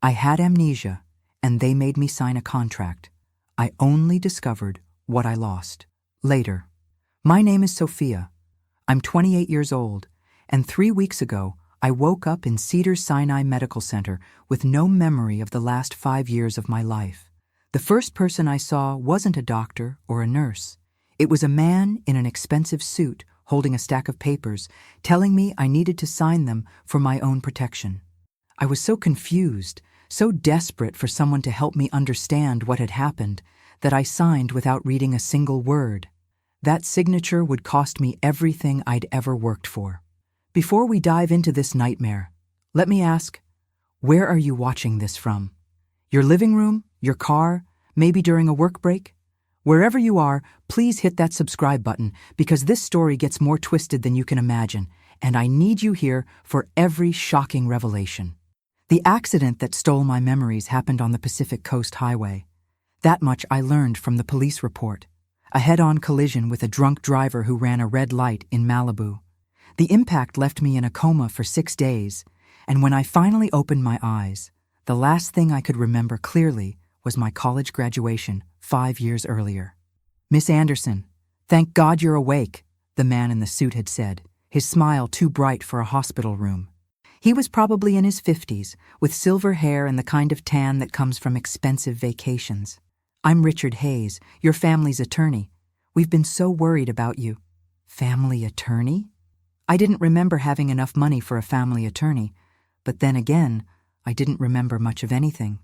I had amnesia, and they made me sign a contract. I only discovered what I lost later. My name is Sophia. I'm 28 years old, and 3 weeks ago, I woke up in Cedars-Sinai Medical Center with no memory of the last 5 years of my life. The first person I saw wasn't a doctor or a nurse. It was a man in an expensive suit holding a stack of papers, telling me I needed to sign them for my own protection. I was so confused, so desperate for someone to help me understand what had happened, that I signed without reading a single word. That signature would cost me everything I'd ever worked for. Before we dive into this nightmare, let me ask, where are you watching this from? Your living room? Your car? Maybe during a work break? Wherever you are, please hit that subscribe button because this story gets more twisted than you can imagine, and I need you here for every shocking revelation. The accident that stole my memories happened on the Pacific Coast Highway. That much I learned from the police report. A head-on collision with a drunk driver who ran a red light in Malibu. The impact left me in a coma for 6 days, and when I finally opened my eyes, the last thing I could remember clearly was my college graduation 5 years earlier. "Miss Anderson, thank God you're awake," the man in the suit had said, his smile too bright for a hospital room. He was probably in his 50s, with silver hair and the kind of tan that comes from expensive vacations. "I'm Richard Hayes, your family's attorney. We've been so worried about you." Family attorney? I didn't remember having enough money for a family attorney, but then again, I didn't remember much of anything.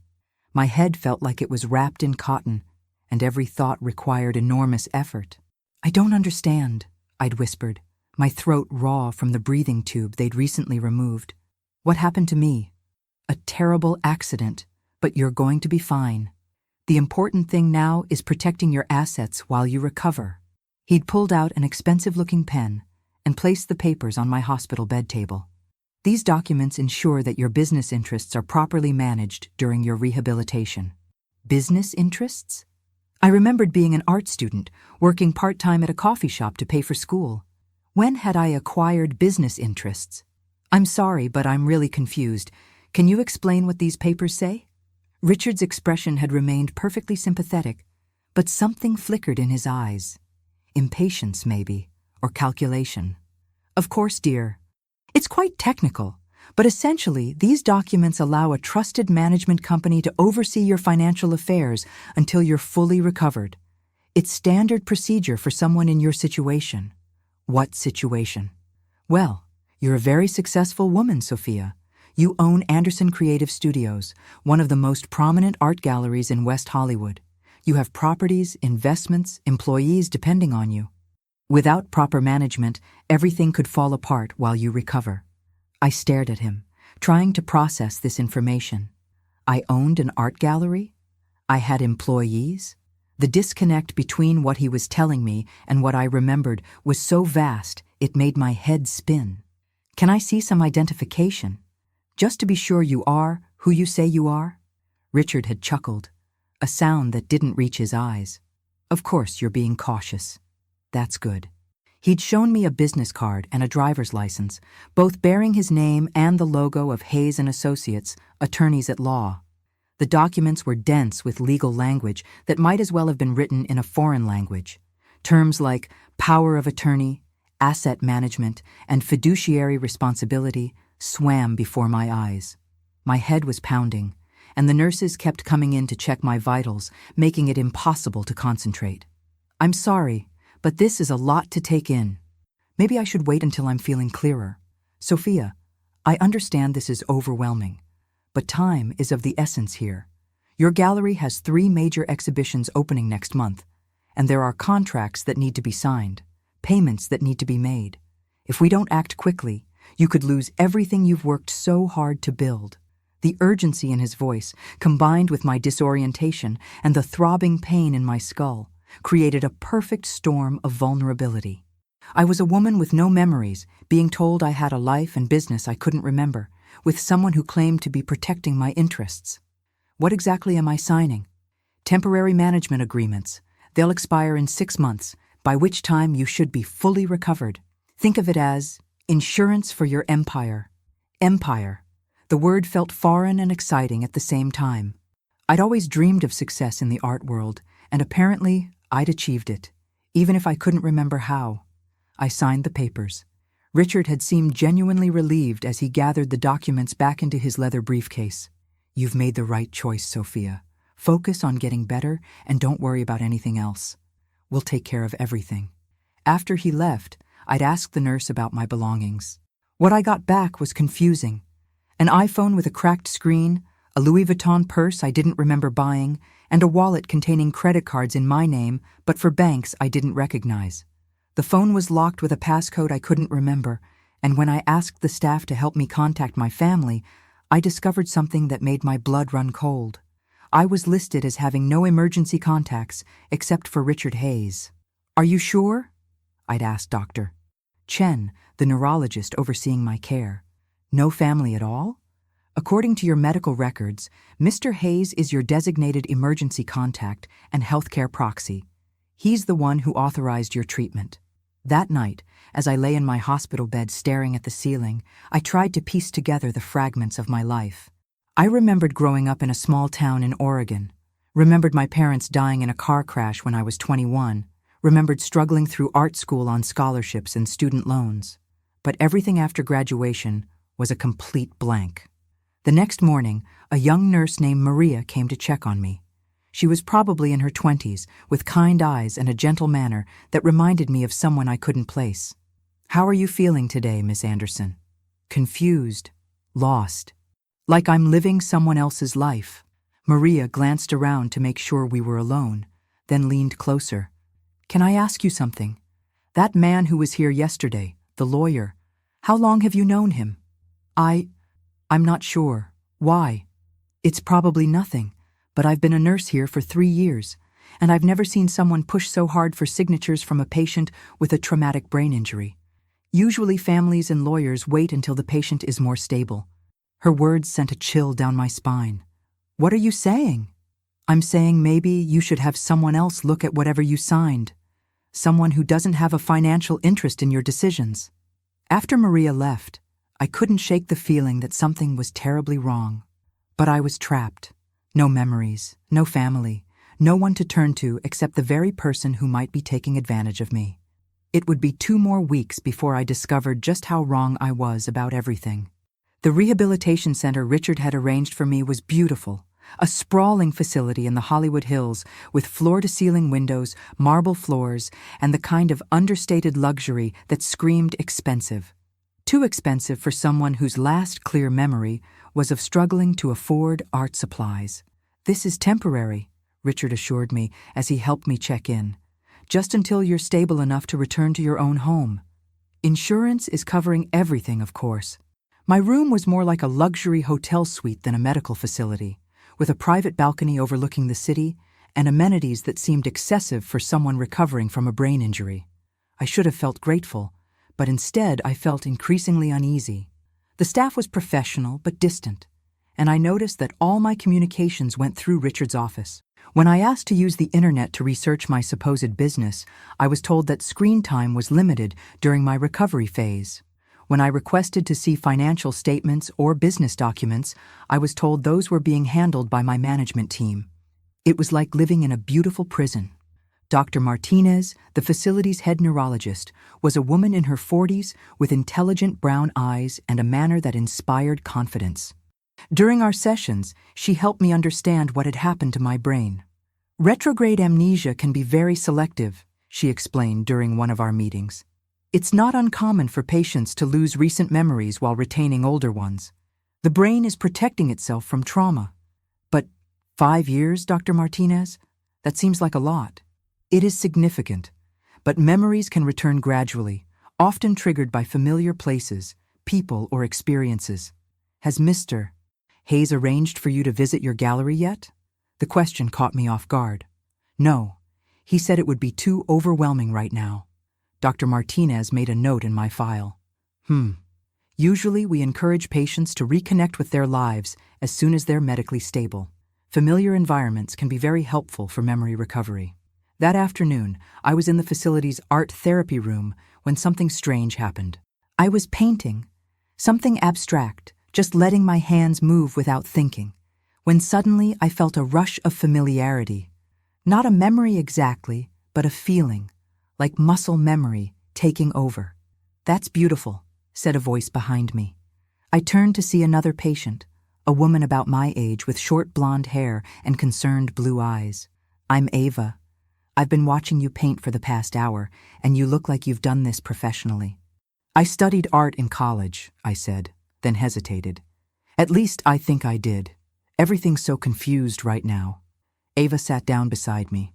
My head felt like it was wrapped in cotton, and every thought required enormous effort. "I don't understand," I'd whispered, my throat raw from the breathing tube they'd recently removed. "What happened to me?" "A terrible accident, but you're going to be fine. The important thing now is protecting your assets while you recover." He'd pulled out an expensive-looking pen and placed the papers on my hospital bed table. "These documents ensure that your business interests are properly managed during your rehabilitation." Business interests? I remembered being an art student, working part-time at a coffee shop to pay for school. When had I acquired business interests? "I'm sorry, but I'm really confused. Can you explain what these papers say?" Richard's expression had remained perfectly sympathetic, but something flickered in his eyes. Impatience, maybe, or calculation. "Of course, dear. It's quite technical, but essentially these documents allow a trusted management company to oversee your financial affairs until you're fully recovered. It's standard procedure for someone in your situation." "What situation?" "Well, you're a very successful woman, Sophia. You own Anderson Creative Studios, one of the most prominent art galleries in West Hollywood. You have properties, investments, employees depending on you. Without proper management, everything could fall apart while you recover." I stared at him, trying to process this information. I owned an art gallery? I had employees? The disconnect between what he was telling me and what I remembered was so vast it made my head spin. "Can I see some identification? Just to be sure you are who you say you are?" Richard had chuckled, a sound that didn't reach his eyes. "Of course you're being cautious. That's good." He'd shown me a business card and a driver's license, both bearing his name and the logo of Hayes & Associates, attorneys at law. The documents were dense with legal language that might as well have been written in a foreign language. Terms like power of attorney, asset management, and fiduciary responsibility swam before my eyes. My head was pounding, and the nurses kept coming in to check my vitals, making it impossible to concentrate. "I'm sorry, but this is a lot to take in. Maybe I should wait until I'm feeling clearer. Sophia, I understand this is overwhelming, but time is of the essence here. Your gallery has 3 major exhibitions opening next month, and there are contracts that need to be signed, payments that need to be made. If we don't act quickly, you could lose everything you've worked so hard to build." The urgency in his voice, combined with my disorientation and the throbbing pain in my skull, created a perfect storm of vulnerability. I was a woman with no memories, being told I had a life and business I couldn't remember, with someone who claimed to be protecting my interests. What exactly am I signing? Temporary management agreements. They'll expire in 6 months, by which time you should be fully recovered. Think of it as insurance for your empire. Empire. The word felt foreign and exciting at the same time. I'd always dreamed of success in the art world, and apparently I'd achieved it, even if I couldn't remember how. I signed the papers. Richard had seemed genuinely relieved as he gathered the documents back into his leather briefcase. "You've made the right choice, Sophia. Focus on getting better and don't worry about anything else. We'll take care of everything." After he left, I'd asked the nurse about my belongings. What I got back was confusing. An iPhone with a cracked screen, a Louis Vuitton purse I didn't remember buying, and a wallet containing credit cards in my name, but for banks I didn't recognize. The phone was locked with a passcode I couldn't remember, and when I asked the staff to help me contact my family, I discovered something that made my blood run cold. I was listed as having no emergency contacts except for Richard Hayes. "Are you sure?" I'd asked Dr. Chen, the neurologist overseeing my care. "No family at all? According to your medical records, Mr. Hayes is your designated emergency contact and healthcare proxy. He's the one who authorized your treatment." That night, as I lay in my hospital bed staring at the ceiling, I tried to piece together the fragments of my life. I remembered growing up in a small town in Oregon, remembered my parents dying in a car crash when I was 21, remembered struggling through art school on scholarships and student loans. But everything after graduation was a complete blank. The next morning, a young nurse named Maria came to check on me. She was probably in her 20s, with kind eyes and a gentle manner that reminded me of someone I couldn't place. "How are you feeling today, Miss Anderson?" "Confused, lost. Like I'm living someone else's life." Maria glanced around to make sure we were alone, then leaned closer. "Can I ask you something? That man who was here yesterday, the lawyer, how long have you known him?" I'm not sure. Why?" "It's probably nothing. But I've been a nurse here for 3 years, and I've never seen someone push so hard for signatures from a patient with a traumatic brain injury. Usually families and lawyers wait until the patient is more stable." Her words sent a chill down my spine. "What are you saying?" "I'm saying maybe you should have someone else look at whatever you signed. Someone who doesn't have a financial interest in your decisions." After Maria left, I couldn't shake the feeling that something was terribly wrong. But I was trapped. No memories, no family, no one to turn to except the very person who might be taking advantage of me. It would be 2 more weeks before I discovered just how wrong I was about everything. The rehabilitation center Richard had arranged for me was beautiful, a sprawling facility in the Hollywood Hills with floor-to-ceiling windows, marble floors, and the kind of understated luxury that screamed expensive. Too expensive for someone whose last clear memory was of struggling to afford art supplies. "This is temporary," Richard assured me as he helped me check in. "Just until you're stable enough to return to your own home. Insurance is covering everything, of course." My room was more like a luxury hotel suite than a medical facility, with a private balcony overlooking the city and amenities that seemed excessive for someone recovering from a brain injury. I should have felt grateful, but instead I felt increasingly uneasy. The staff was professional but distant, and I noticed that all my communications went through Richard's office. When I asked to use the internet to research my supposed business, I was told that screen time was limited during my recovery phase. When I requested to see financial statements or business documents, I was told those were being handled by my management team. It was like living in a beautiful prison. Dr. Martinez, the facility's head neurologist, was a woman in her 40s with intelligent brown eyes and a manner that inspired confidence. During our sessions, she helped me understand what had happened to my brain. "Retrograde amnesia can be very selective," she explained during one of our meetings. "It's not uncommon for patients to lose recent memories while retaining older ones. The brain is protecting itself from trauma." "But 5 years, Dr. Martinez? That seems like a lot." "It is significant, but memories can return gradually, often triggered by familiar places, people, or experiences. Has Mr. Hayes arranged for you to visit your gallery yet?" The question caught me off guard. "No, he said it would be too overwhelming right now." Dr. Martinez made a note in my file. Usually we encourage patients to reconnect with their lives as soon as they're medically stable. Familiar environments can be very helpful for memory recovery. That afternoon, I was in the facility's art therapy room when something strange happened. I was painting, something abstract, just letting my hands move without thinking, when suddenly I felt a rush of familiarity. Not a memory exactly, but a feeling, like muscle memory taking over. "That's beautiful," said a voice behind me. I turned to see another patient, a woman about my age with short blonde hair and concerned blue eyes. "I'm Ava. I've been watching you paint for the past hour, and you look like you've done this professionally." "I studied art in college," I said, then hesitated. "At least I think I did. Everything's so confused right now." Ava sat down beside me.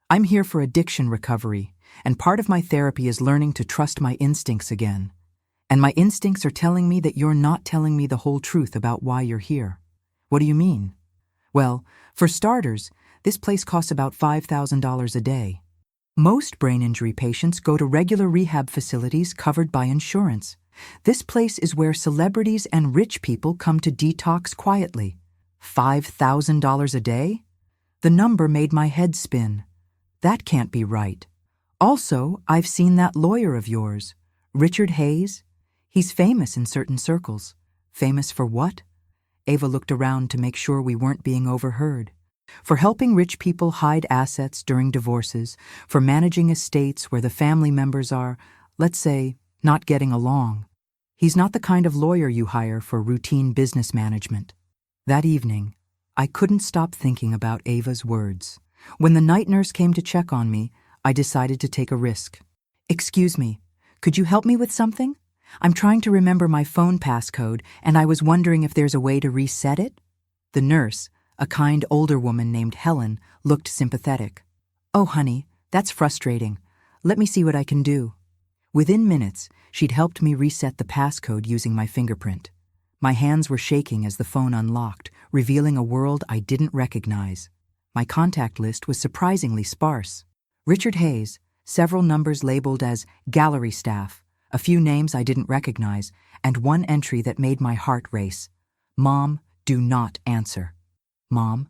"I'm here for addiction recovery, and part of my therapy is learning to trust my instincts again. And my instincts are telling me that you're not telling me the whole truth about why you're here." "What do you mean?" "Well, for starters, this place costs about $5,000 a day. Most brain injury patients go to regular rehab facilities covered by insurance. This place is where celebrities and rich people come to detox quietly. $5,000 a day? The number made my head spin. That can't be right. Also, I've seen that lawyer of yours, Richard Hayes. He's famous in certain circles. Famous for what?" Ava looked around to make sure we weren't being overheard. "For helping rich people hide assets during divorces, for managing estates where the family members are, let's say, not getting along. He's not the kind of lawyer you hire for routine business management." That evening, I couldn't stop thinking about Ava's words. When the night nurse came to check on me, I decided to take a risk. "Excuse me, could you help me with something? I'm trying to remember my phone passcode, and I was wondering if there's a way to reset it." The nurse, a kind older woman named Helen, looked sympathetic. "Oh, honey, that's frustrating. Let me see what I can do." Within minutes, she'd helped me reset the passcode using my fingerprint. My hands were shaking as the phone unlocked, revealing a world I didn't recognize. My contact list was surprisingly sparse. Richard Hayes, several numbers labeled as gallery staff, a few names I didn't recognize, and one entry that made my heart race. "Mom, do not answer." Mom?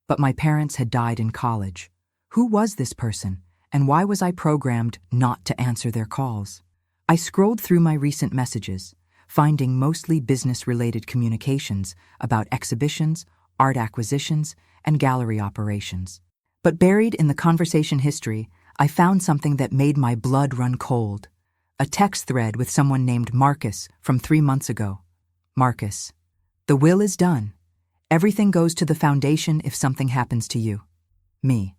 But my parents had died in college. Who was this person, and why was I programmed not to answer their calls? I scrolled through my recent messages, finding mostly business-related communications about exhibitions, art acquisitions, and gallery operations. But buried in the conversation history, I found something that made my blood run cold. A text thread with someone named Marcus from 3 months ago. Marcus: "The will is done. Everything goes to the foundation if something happens to you." Me: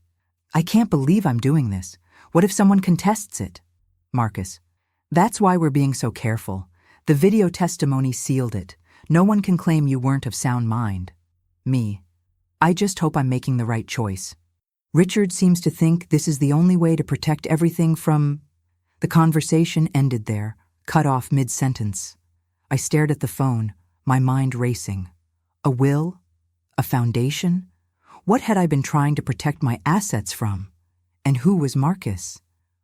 "I can't believe I'm doing this. What if someone contests it?" Marcus: "That's why we're being so careful. The video testimony sealed it. No one can claim you weren't of sound mind." Me: "I just hope I'm making the right choice." Richard seems to think this is the only way to protect everything from... The conversation ended there, cut off mid-sentence. I stared at the phone, my mind racing. A will? A foundation? What had I been trying to protect my assets from? And who was Marcus?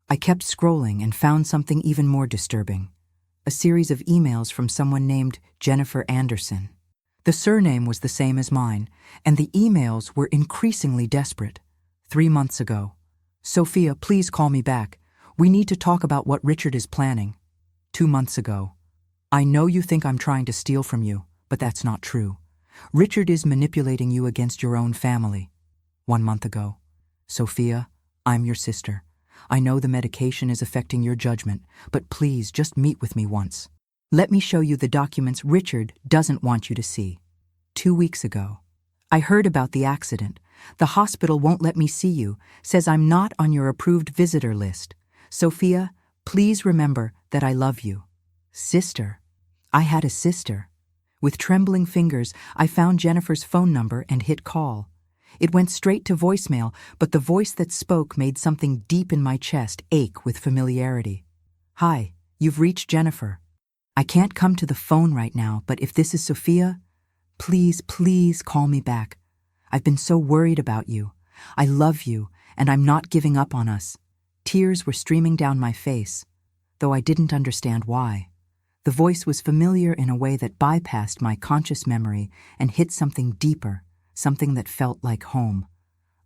I kept scrolling and found something even more disturbing. A series of emails from someone named Jennifer Anderson. The surname was the same as mine, and the emails were increasingly desperate. 3 months ago. "Sophia, please call me back. We need to talk about what Richard is planning." 2 months ago. "I know you think I'm trying to steal from you, but that's not true. Richard is manipulating you against your own family." 1 month ago. "Sophia, I'm your sister. I know the medication is affecting your judgment, but please just meet with me once. Let me show you the documents Richard doesn't want you to see." 2 weeks ago. "I heard about the accident. The hospital won't let me see you, says I'm not on your approved visitor list. Sophia, please remember that I love you." Sister. I had a sister. With trembling fingers, I found Jennifer's phone number and hit call. It went straight to voicemail, but the voice that spoke made something deep in my chest ache with familiarity. "Hi, you've reached Jennifer. I can't come to the phone right now, but if this is Sophia, please call me back. I've been so worried about you. I love you, and I'm not giving up on us." Tears were streaming down my face, though I didn't understand why. The voice was familiar in a way that bypassed my conscious memory and hit something deeper, something that felt like home.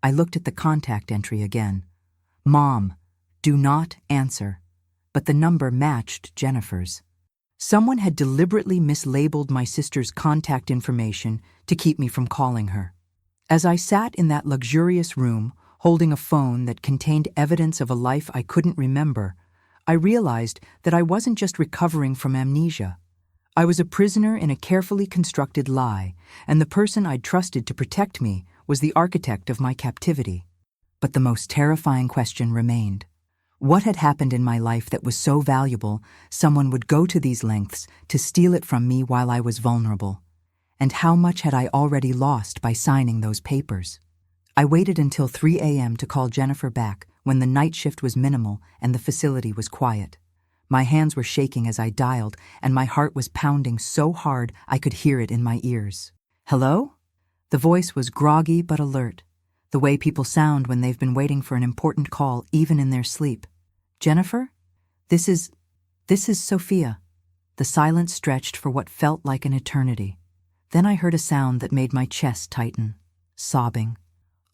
I looked at the contact entry again. "Mom, do not answer." But the number matched Jennifer's. Someone had deliberately mislabeled my sister's contact information to keep me from calling her. As I sat in that luxurious room, holding a phone that contained evidence of a life I couldn't remember, I realized that I wasn't just recovering from amnesia. I was a prisoner in a carefully constructed lie, and the person I'd trusted to protect me was the architect of my captivity. But the most terrifying question remained. What had happened in my life that was so valuable someone would go to these lengths to steal it from me while I was vulnerable? And how much had I already lost by signing those papers? I waited until 3 a.m. to call Jennifer back when the night shift was minimal and the facility was quiet. My hands were shaking as I dialed, and my heart was pounding so hard I could hear it in my ears. "Hello?" The voice was groggy but alert, the way people sound when they've been waiting for an important call even in their sleep. "Jennifer? This is Sophia." The silence stretched for what felt like an eternity. Then I heard a sound that made my chest tighten. Sobbing.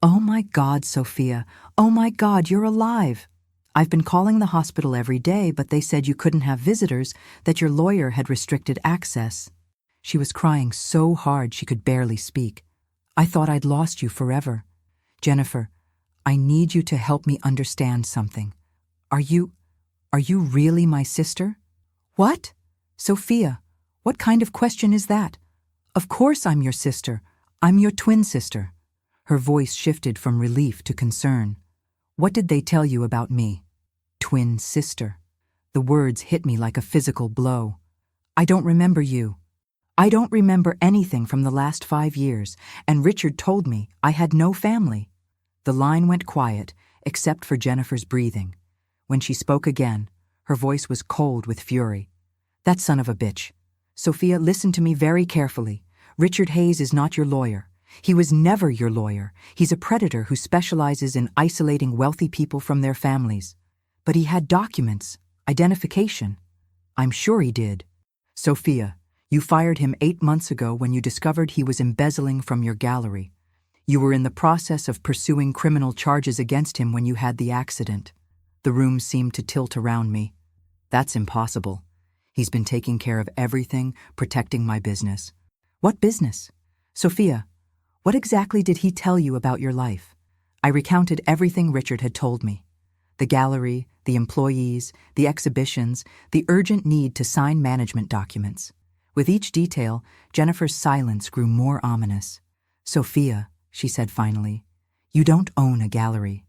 "Oh my God, Sophia. Oh my God, you're alive. I've been calling the hospital every day, but they said you couldn't have visitors, that your lawyer had restricted access." She was crying so hard she could barely speak. "I thought I'd lost you forever. Jennifer, I need you to help me understand something. Are you really my sister?" "What? Sophia, what kind of question is that? Of course I'm your sister. I'm your twin sister." Her voice shifted from relief to concern. "What did they tell you about me?" Twin sister. The words hit me like a physical blow. "I don't remember you. I don't remember anything from the last 5 years, and Richard told me I had no family." The line went quiet, except for Jennifer's breathing. When she spoke again, her voice was cold with fury. "That son of a bitch. Sophia, listen to me very carefully. Richard Hayes is not your lawyer. He was never your lawyer. He's a predator who specializes in isolating wealthy people from their families. But he had documents, identification. I'm sure he did. Sophia, you fired him 8 months ago when you discovered he was embezzling from your gallery. You were in the process of pursuing criminal charges against him when you had the accident." The room seemed to tilt around me. "That's impossible. He's been taking care of everything, protecting my business." "What business? Sophia, what exactly did he tell you about your life?" I recounted everything Richard had told me. The gallery, the employees, the exhibitions, the urgent need to sign management documents. With each detail, Jennifer's silence grew more ominous. "Sophia," she said finally, "you don't own a gallery.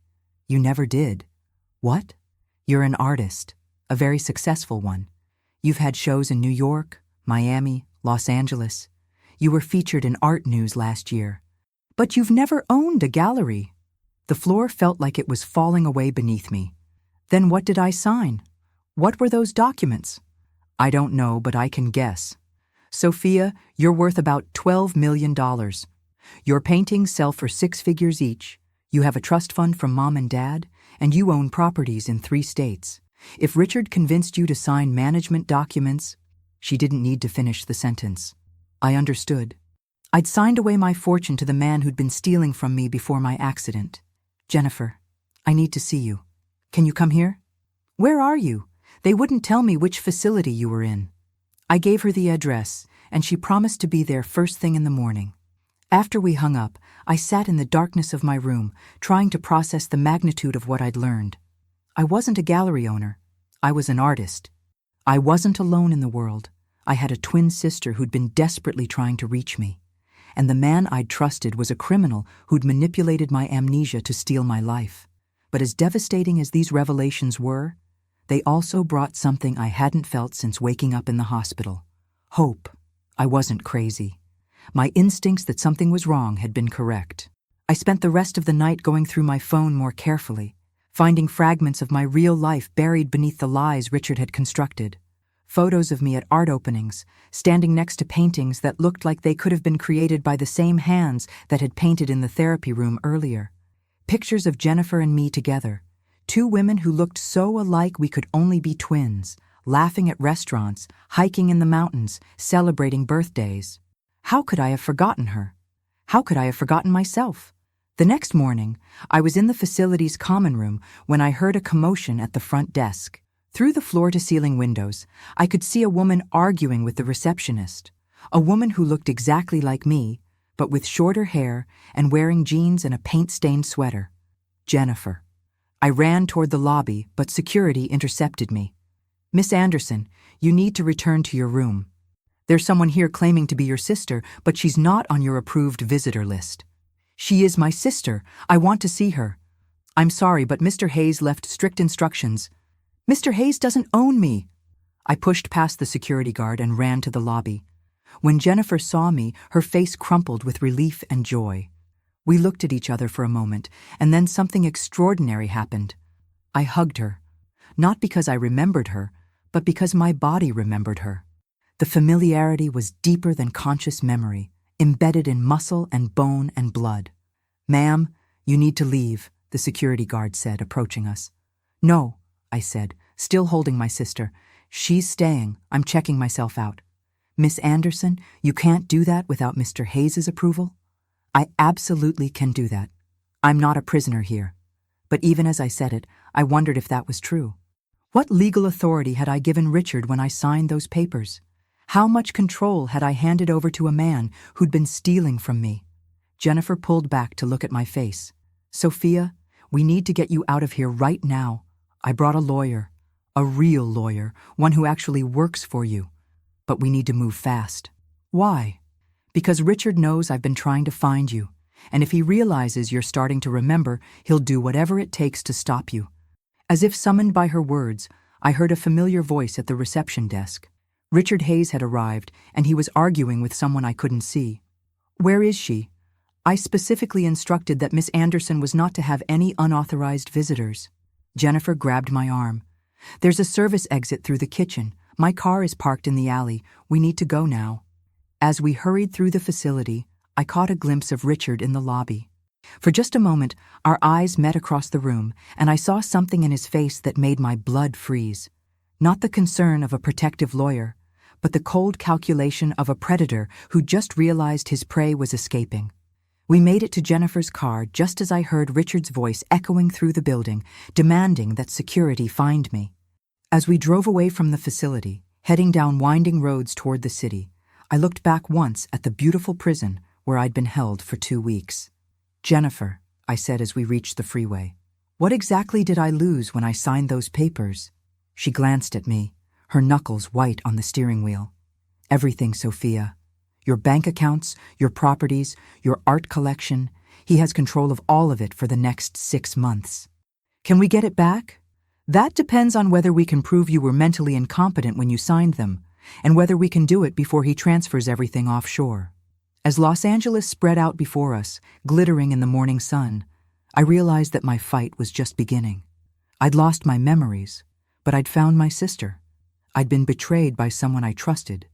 You never did." "What? You're an artist, a very successful one. You've had shows in New York, Miami, Los Angeles. You were featured in art news last year. But you've never owned a gallery." The floor felt like it was falling away beneath me. "Then what did I sign? What were those documents?" "I don't know, but I can guess. Sophia, you're worth about $12 million. Your paintings sell for 6 figures each. You have a trust fund from Mom and Dad, and you own properties in 3 states. If Richard convinced you to sign management documents..." She didn't need to finish the sentence. I understood. I'd signed away my fortune to the man who'd been stealing from me before my accident. "Jennifer, I need to see you. Can you come here?" "Where are you? They wouldn't tell me which facility you were in." I gave her the address, and she promised to be there first thing in the morning. After we hung up, I sat in the darkness of my room, trying to process the magnitude of what I'd learned. I wasn't a gallery owner. I was an artist. I wasn't alone in the world. I had a twin sister who'd been desperately trying to reach me. And the man I'd trusted was a criminal who'd manipulated my amnesia to steal my life. But as devastating as these revelations were, they also brought something I hadn't felt since waking up in the hospital. Hope. I wasn't crazy. My instincts that something was wrong had been correct. I spent the rest of the night going through my phone more carefully, finding fragments of my real life buried beneath the lies Richard had constructed. Photos of me at art openings, standing next to paintings that looked like they could have been created by the same hands that had painted in the therapy room earlier. Pictures of Jennifer and me together, 2 women who looked so alike we could only be twins, laughing at restaurants, hiking in the mountains, celebrating birthdays. How could I have forgotten her? How could I have forgotten myself? The next morning, I was in the facility's common room when I heard a commotion at the front desk. Through the floor-to-ceiling windows, I could see a woman arguing with the receptionist, a woman who looked exactly like me, but with shorter hair and wearing jeans and a paint-stained sweater. Jennifer. I ran toward the lobby, but security intercepted me. "Miss Anderson, you need to return to your room. There's someone here claiming to be your sister, but she's not on your approved visitor list." "She is my sister. I want to see her." "I'm sorry, but Mr. Hayes left strict instructions." "Mr. Hayes doesn't own me." I pushed past the security guard and ran to the lobby. When Jennifer saw me, her face crumpled with relief and joy. We looked at each other for a moment, and then something extraordinary happened. I hugged her, not because I remembered her, but because my body remembered her. The familiarity was deeper than conscious memory, embedded in muscle and bone and blood. "Ma'am, you need to leave," the security guard said, approaching us. "No," I said, still holding my sister. "She's staying. I'm checking myself out." "Miss Anderson, you can't do that without Mr. Hayes's approval?" "I absolutely can do that. I'm not a prisoner here." But even as I said it, I wondered if that was true. What legal authority had I given Richard when I signed those papers? How much control had I handed over to a man who'd been stealing from me? Jennifer pulled back to look at my face. "Sophia, we need to get you out of here right now. I brought a lawyer, a real lawyer, one who actually works for you. But we need to move fast." "Why?" "Because Richard knows I've been trying to find you, and if he realizes you're starting to remember, he'll do whatever it takes to stop you." As if summoned by her words, I heard a familiar voice at the reception desk. Richard Hayes had arrived, and he was arguing with someone I couldn't see. "Where is she?" "I specifically instructed that Miss Anderson was not to have any unauthorized visitors." Jennifer grabbed my arm. "There's a service exit through the kitchen. My car is parked in the alley. We need to go now." As we hurried through the facility, I caught a glimpse of Richard in the lobby. For just a moment, our eyes met across the room, and I saw something in his face that made my blood freeze. Not the concern of a protective lawyer, but the cold calculation of a predator who just realized his prey was escaping. We made it to Jennifer's car just as I heard Richard's voice echoing through the building, demanding that security find me. As we drove away from the facility, heading down winding roads toward the city, I looked back once at the beautiful prison where I'd been held for 2 weeks. "Jennifer," I said as we reached the freeway, "what exactly did I lose when I signed those papers?" She glanced at me, her knuckles white on the steering wheel. "Everything, Sophia. Your bank accounts, your properties, your art collection. He has control of all of it for the next 6 months." "Can we get it back?" "That depends on whether we can prove you were mentally incompetent when you signed them, and whether we can do it before he transfers everything offshore." As Los Angeles spread out before us, glittering in the morning sun, I realized that my fight was just beginning. I'd lost my memories, but I'd found my sister. I'd been betrayed by someone I trusted,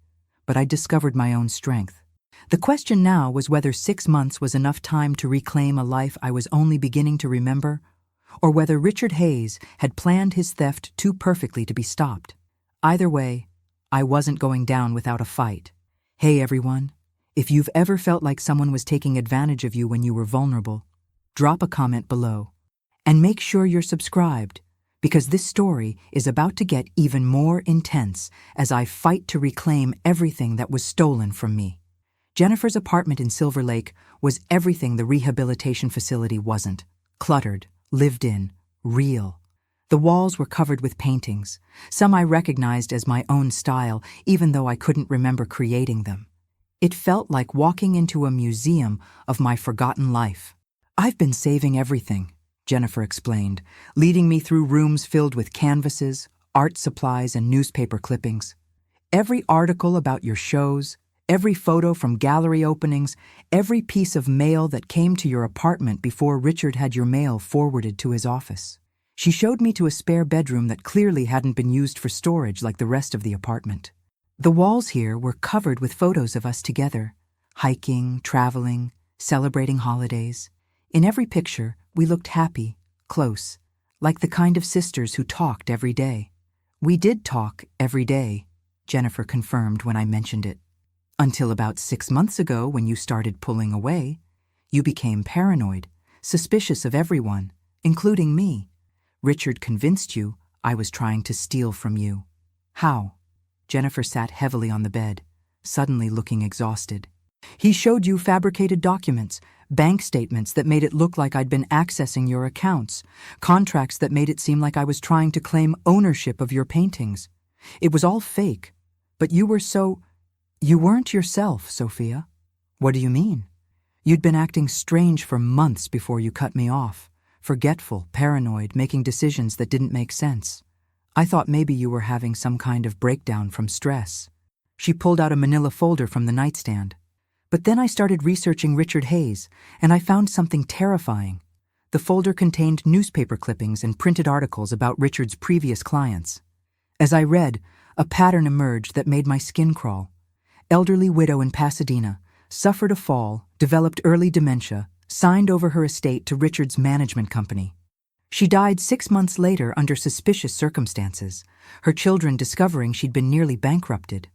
but I'd discovered my own strength. The question now was whether 6 months was enough time to reclaim a life I was only beginning to remember, or whether Richard Hayes had planned his theft too perfectly to be stopped. Either way, I wasn't going down without a fight. Hey everyone, if you've ever felt like someone was taking advantage of you when you were vulnerable, drop a comment below. And make sure you're subscribed, because this story is about to get even more intense as I fight to reclaim everything that was stolen from me. Jennifer's apartment in Silver Lake was everything the rehabilitation facility wasn't. Cluttered, lived in, real. The walls were covered with paintings, some I recognized as my own style, even though I couldn't remember creating them. It felt like walking into a museum of my forgotten life. "I've been saving everything," Jennifer explained, leading me through rooms filled with canvases, art supplies, and newspaper clippings. "Every article about your shows, every photo from gallery openings, every piece of mail that came to your apartment before Richard had your mail forwarded to his office." She showed me to a spare bedroom that clearly hadn't been used for storage like the rest of the apartment. The walls here were covered with photos of us together, hiking, traveling, celebrating holidays. In every picture, we looked happy, close, like the kind of sisters who talked every day. "We did talk every day," Jennifer confirmed when I mentioned it. "Until about 6 months ago when you started pulling away. You became paranoid, suspicious of everyone, including me. Richard convinced you I was trying to steal from you. How? Jennifer sat heavily on the bed, suddenly looking exhausted. He showed you fabricated documents, bank statements that made it look like I'd been accessing your accounts, contracts that made it seem like I was trying to claim ownership of your paintings. It was all fake, but you weren't yourself, Sophia. What do you mean? You'd been acting strange for months before you cut me off, forgetful, paranoid, making decisions that didn't make sense. I thought maybe you were having some kind of breakdown from stress. She pulled out a manila folder from the nightstand. But then I started researching Richard Hayes, and I found something terrifying. The folder contained newspaper clippings and printed articles about Richard's previous clients. As I read, a pattern emerged that made my skin crawl. Elderly widow in Pasadena, suffered a fall, developed early dementia, signed over her estate to Richard's management company. She died 6 months later under suspicious circumstances, her children discovering she'd been nearly bankrupted.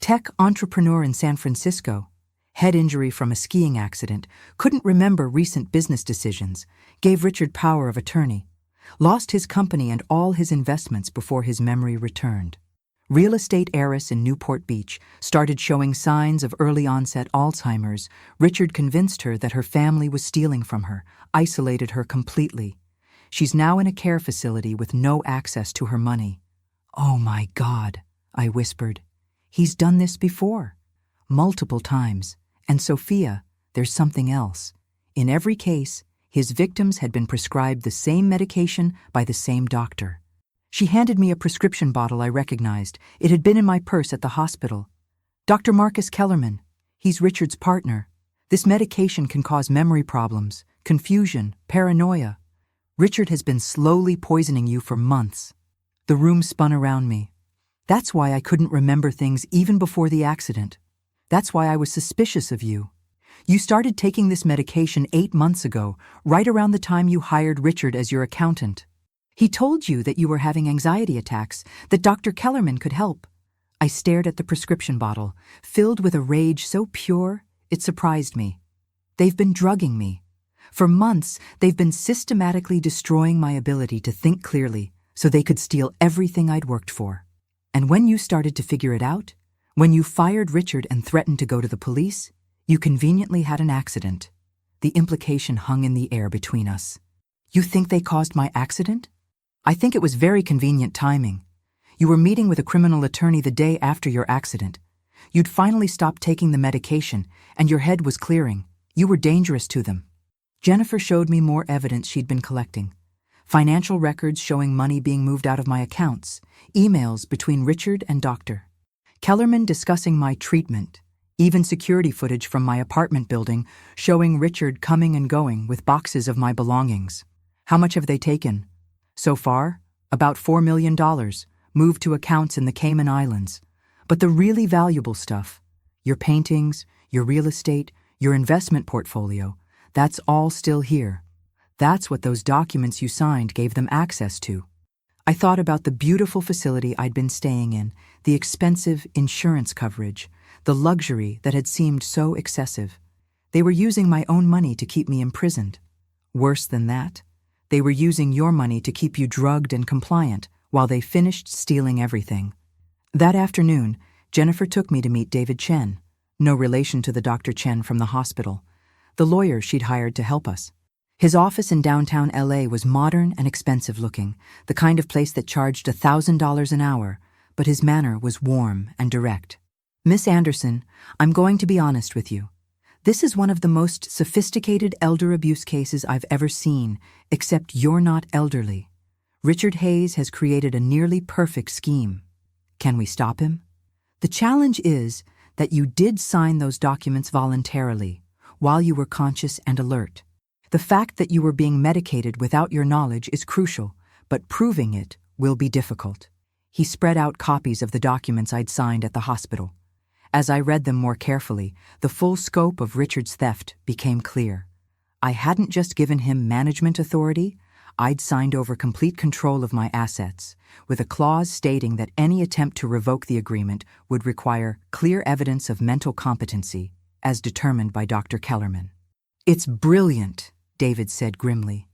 Tech entrepreneur in San Francisco, head injury from a skiing accident, couldn't remember recent business decisions, gave Richard power of attorney, lost his company and all his investments before his memory returned. Real estate heiress in Newport Beach started showing signs of early-onset Alzheimer's. Richard convinced her that her family was stealing from her, isolated her completely. She's now in a care facility with no access to her money. Oh my God, I whispered. He's done this before. Multiple times. And Sophia, there's something else. In every case, his victims had been prescribed the same medication by the same doctor. She handed me a prescription bottle I recognized. It had been in my purse at the hospital. Dr. Marcus Kellerman. He's Richard's partner. This medication can cause memory problems, confusion, paranoia. Richard has been slowly poisoning you for months. The room spun around me. That's why I couldn't remember things even before the accident. That's why I was suspicious of you. You started taking this medication 8 months ago, right around the time you hired Richard as your accountant. He told you that you were having anxiety attacks, that Dr. Kellerman could help. I stared at the prescription bottle, filled with a rage so pure, it surprised me. They've been drugging me. For months, they've been systematically destroying my ability to think clearly so they could steal everything I'd worked for. And when you started to figure it out, when you fired Richard and threatened to go to the police, you conveniently had an accident. The implication hung in the air between us. You think they caused my accident? I think it was very convenient timing. You were meeting with a criminal attorney the day after your accident. You'd finally stopped taking the medication, and your head was clearing. You were dangerous to them. Jennifer showed me more evidence she'd been collecting. Financial records showing money being moved out of my accounts, emails between Richard and Dr. Kellerman discussing my treatment, even security footage from my apartment building showing Richard coming and going with boxes of my belongings. How much have they taken? So far, about $4 million, moved to accounts in the Cayman Islands. But the really valuable stuff, your paintings, your real estate, your investment portfolio, that's all still here. That's what those documents you signed gave them access to. I thought about the beautiful facility I'd been staying in, the expensive insurance coverage, the luxury that had seemed so excessive. They were using my own money to keep me imprisoned. Worse than that, they were using your money to keep you drugged and compliant while they finished stealing everything. That afternoon, Jennifer took me to meet David Chen, no relation to the Dr. Chen from the hospital, the lawyer she'd hired to help us. His office in downtown LA was modern and expensive looking, the kind of place that charged $1,000 an hour, but his manner was warm and direct. Miss Anderson, I'm going to be honest with you. This is one of the most sophisticated elder abuse cases I've ever seen, except you're not elderly. Richard Hayes has created a nearly perfect scheme. Can we stop him? The challenge is that you did sign those documents voluntarily, while you were conscious and alert. The fact that you were being medicated without your knowledge is crucial, but proving it will be difficult. He spread out copies of the documents I'd signed at the hospital. As I read them more carefully, the full scope of Richard's theft became clear. I hadn't just given him management authority, I'd signed over complete control of my assets, with a clause stating that any attempt to revoke the agreement would require clear evidence of mental competency, as determined by Dr. Kellerman. It's brilliant, David said grimly.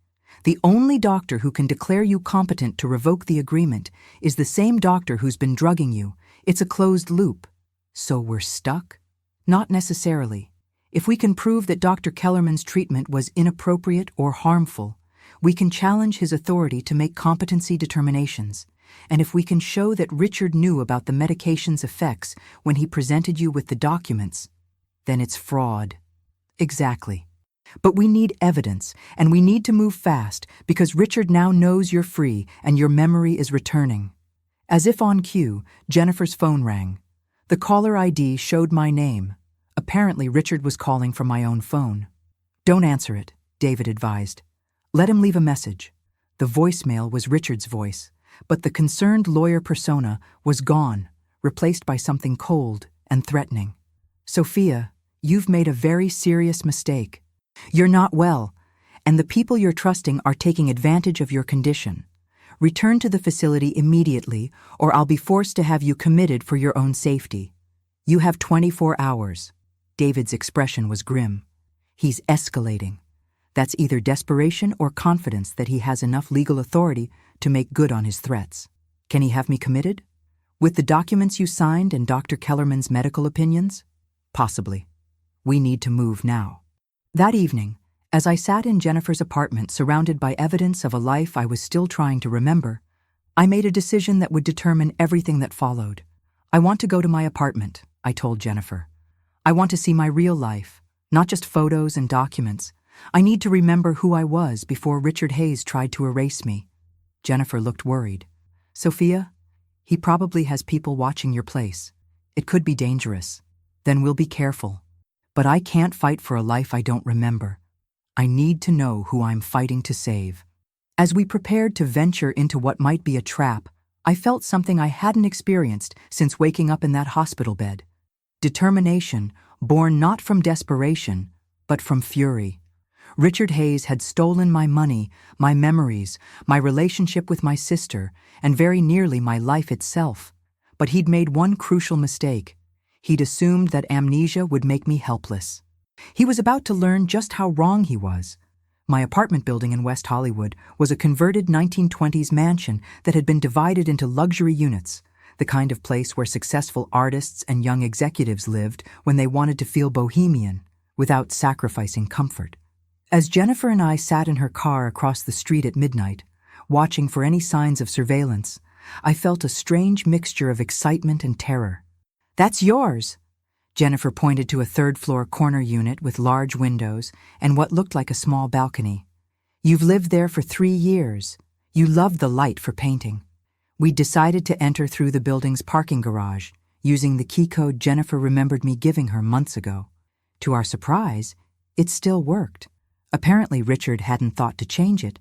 The only doctor who can declare you competent to revoke the agreement is the same doctor who's been drugging you. It's a closed loop. So we're stuck? Not necessarily. If we can prove that Dr. Kellerman's treatment was inappropriate or harmful, we can challenge his authority to make competency determinations. And if we can show that Richard knew about the medication's effects when he presented you with the documents, then it's fraud. Exactly. But we need evidence, and we need to move fast because Richard now knows you're free and your memory is returning. As if on cue, Jennifer's phone rang. The caller ID showed my name. Apparently, Richard was calling from my own phone. Don't answer it, David advised. Let him leave a message. The voicemail was Richard's voice, but the concerned lawyer persona was gone, replaced by something cold and threatening. Sophia, you've made a very serious mistake. You're not well, and the people you're trusting are taking advantage of your condition. Return to the facility immediately, or I'll be forced to have you committed for your own safety. You have 24 hours. David's expression was grim. He's escalating. That's either desperation or confidence that he has enough legal authority to make good on his threats. Can he have me committed? With the documents you signed and Dr. Kellerman's medical opinions? Possibly. We need to move now. That evening, as I sat in Jennifer's apartment surrounded by evidence of a life I was still trying to remember, I made a decision that would determine everything that followed. I want to go to my apartment, I told Jennifer. I want to see my real life, not just photos and documents. I need to remember who I was before Richard Hayes tried to erase me. Jennifer looked worried. Sophia, he probably has people watching your place. It could be dangerous. Then we'll be careful. But I can't fight for a life I don't remember. I need to know who I'm fighting to save. As we prepared to venture into what might be a trap, I felt something I hadn't experienced since waking up in that hospital bed. Determination, born not from desperation, but from fury. Richard Hayes had stolen my money, my memories, my relationship with my sister, and very nearly my life itself. But he'd made one crucial mistake. He'd assumed that amnesia would make me helpless. He was about to learn just how wrong he was. My apartment building in West Hollywood was a converted 1920s mansion that had been divided into luxury units, the kind of place where successful artists and young executives lived when they wanted to feel bohemian, without sacrificing comfort. As Jennifer and I sat in her car across the street at midnight, watching for any signs of surveillance, I felt a strange mixture of excitement and terror. That's yours. Jennifer pointed to a third-floor corner unit with large windows and what looked like a small balcony. You've lived there for 3 years. You loved the light for painting. We decided to enter through the building's parking garage, using the key code Jennifer remembered me giving her months ago. To our surprise, it still worked. Apparently Richard hadn't thought to change it,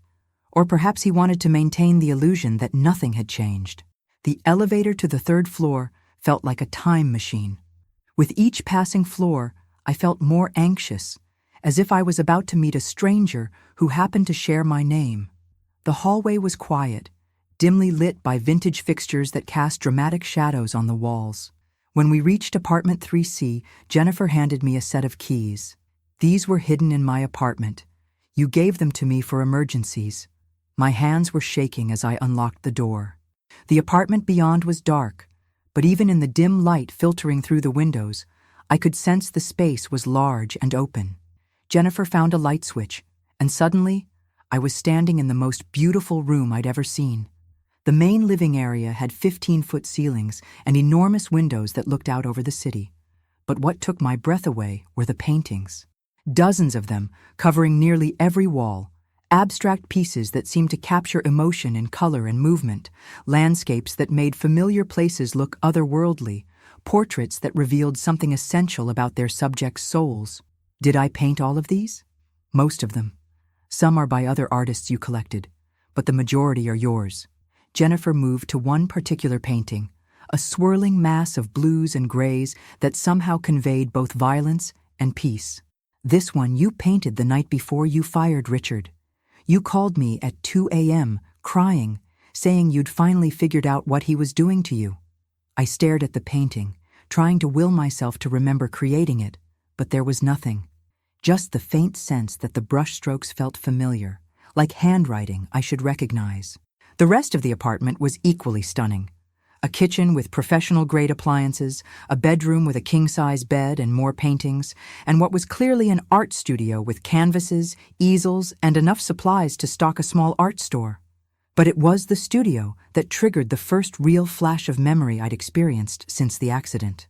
or perhaps he wanted to maintain the illusion that nothing had changed. The elevator to the 3rd floor felt like a time machine. With each passing floor, I felt more anxious, as if I was about to meet a stranger who happened to share my name. The hallway was quiet, dimly lit by vintage fixtures that cast dramatic shadows on the walls. When we reached apartment 3C, Jennifer handed me a set of keys. These were hidden in my apartment. You gave them to me for emergencies. My hands were shaking as I unlocked the door. The apartment beyond was dark, but even in the dim light filtering through the windows, I could sense the space was large and open. Jennifer found a light switch, and suddenly, I was standing in the most beautiful room I'd ever seen. The main living area had 15-foot ceilings and enormous windows that looked out over the city. But what took my breath away were the paintings. Dozens of them, covering nearly every wall, abstract pieces that seemed to capture emotion in color and movement, landscapes that made familiar places look otherworldly, portraits that revealed something essential about their subjects' souls. Did I paint all of these? Most of them. Some are by other artists you collected, but the majority are yours. Jennifer moved to one particular painting, a swirling mass of blues and grays that somehow conveyed both violence and peace. This one you painted the night before you fired Richard. You called me at 2 a.m., crying, saying you'd finally figured out what he was doing to you. I stared at the painting, trying to will myself to remember creating it, but there was nothing. Just the faint sense that the brushstrokes felt familiar, like handwriting I should recognize. The rest of the apartment was equally stunning. A kitchen with professional-grade appliances, a bedroom with a king-size bed and more paintings, and what was clearly an art studio with canvases, easels, and enough supplies to stock a small art store. But it was the studio that triggered the first real flash of memory I'd experienced since the accident.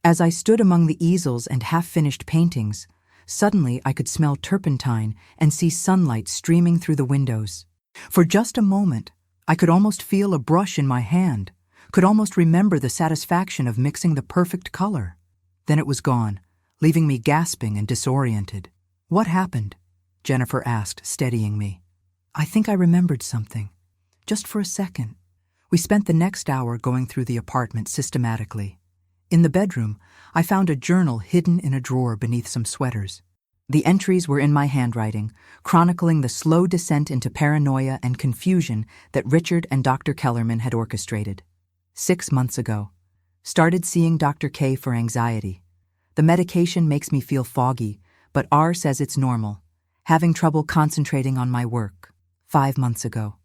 As I stood among the easels and half-finished paintings, suddenly I could smell turpentine and see sunlight streaming through the windows. For just a moment, I could almost feel a brush in my hand, could almost remember the satisfaction of mixing the perfect color. Then it was gone, leaving me gasping and disoriented. "What happened?" Jennifer asked, steadying me. "I think I remembered something. Just for a second." We spent the next hour going through the apartment systematically. In the bedroom, I found a journal hidden in a drawer beneath some sweaters. The entries were in my handwriting, chronicling the slow descent into paranoia and confusion that Richard and Dr. Kellerman had orchestrated. 6 months ago. Started seeing Dr. K for anxiety. The medication makes me feel foggy, but R says it's normal. Having trouble concentrating on my work. 5 months ago.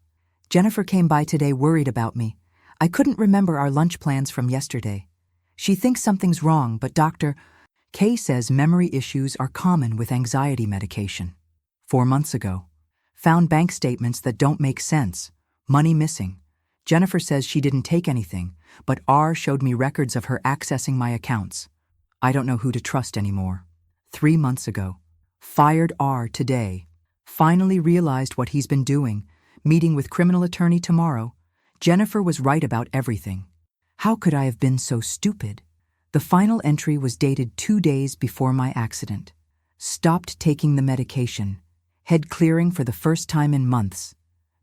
Jennifer came by today worried about me. I couldn't remember our lunch plans from yesterday. She thinks something's wrong, but Dr. K says memory issues are common with anxiety medication. 4 months ago. Found bank statements that don't make sense. Money missing. Jennifer says she didn't take anything, but R showed me records of her accessing my accounts. I don't know who to trust anymore. 3 months ago. Fired R today. Finally realized what he's been doing. Meeting with criminal attorney tomorrow. Jennifer was right about everything. How could I have been so stupid? The final entry was dated 2 days before my accident. Stopped taking the medication. Head clearing for the first time in months.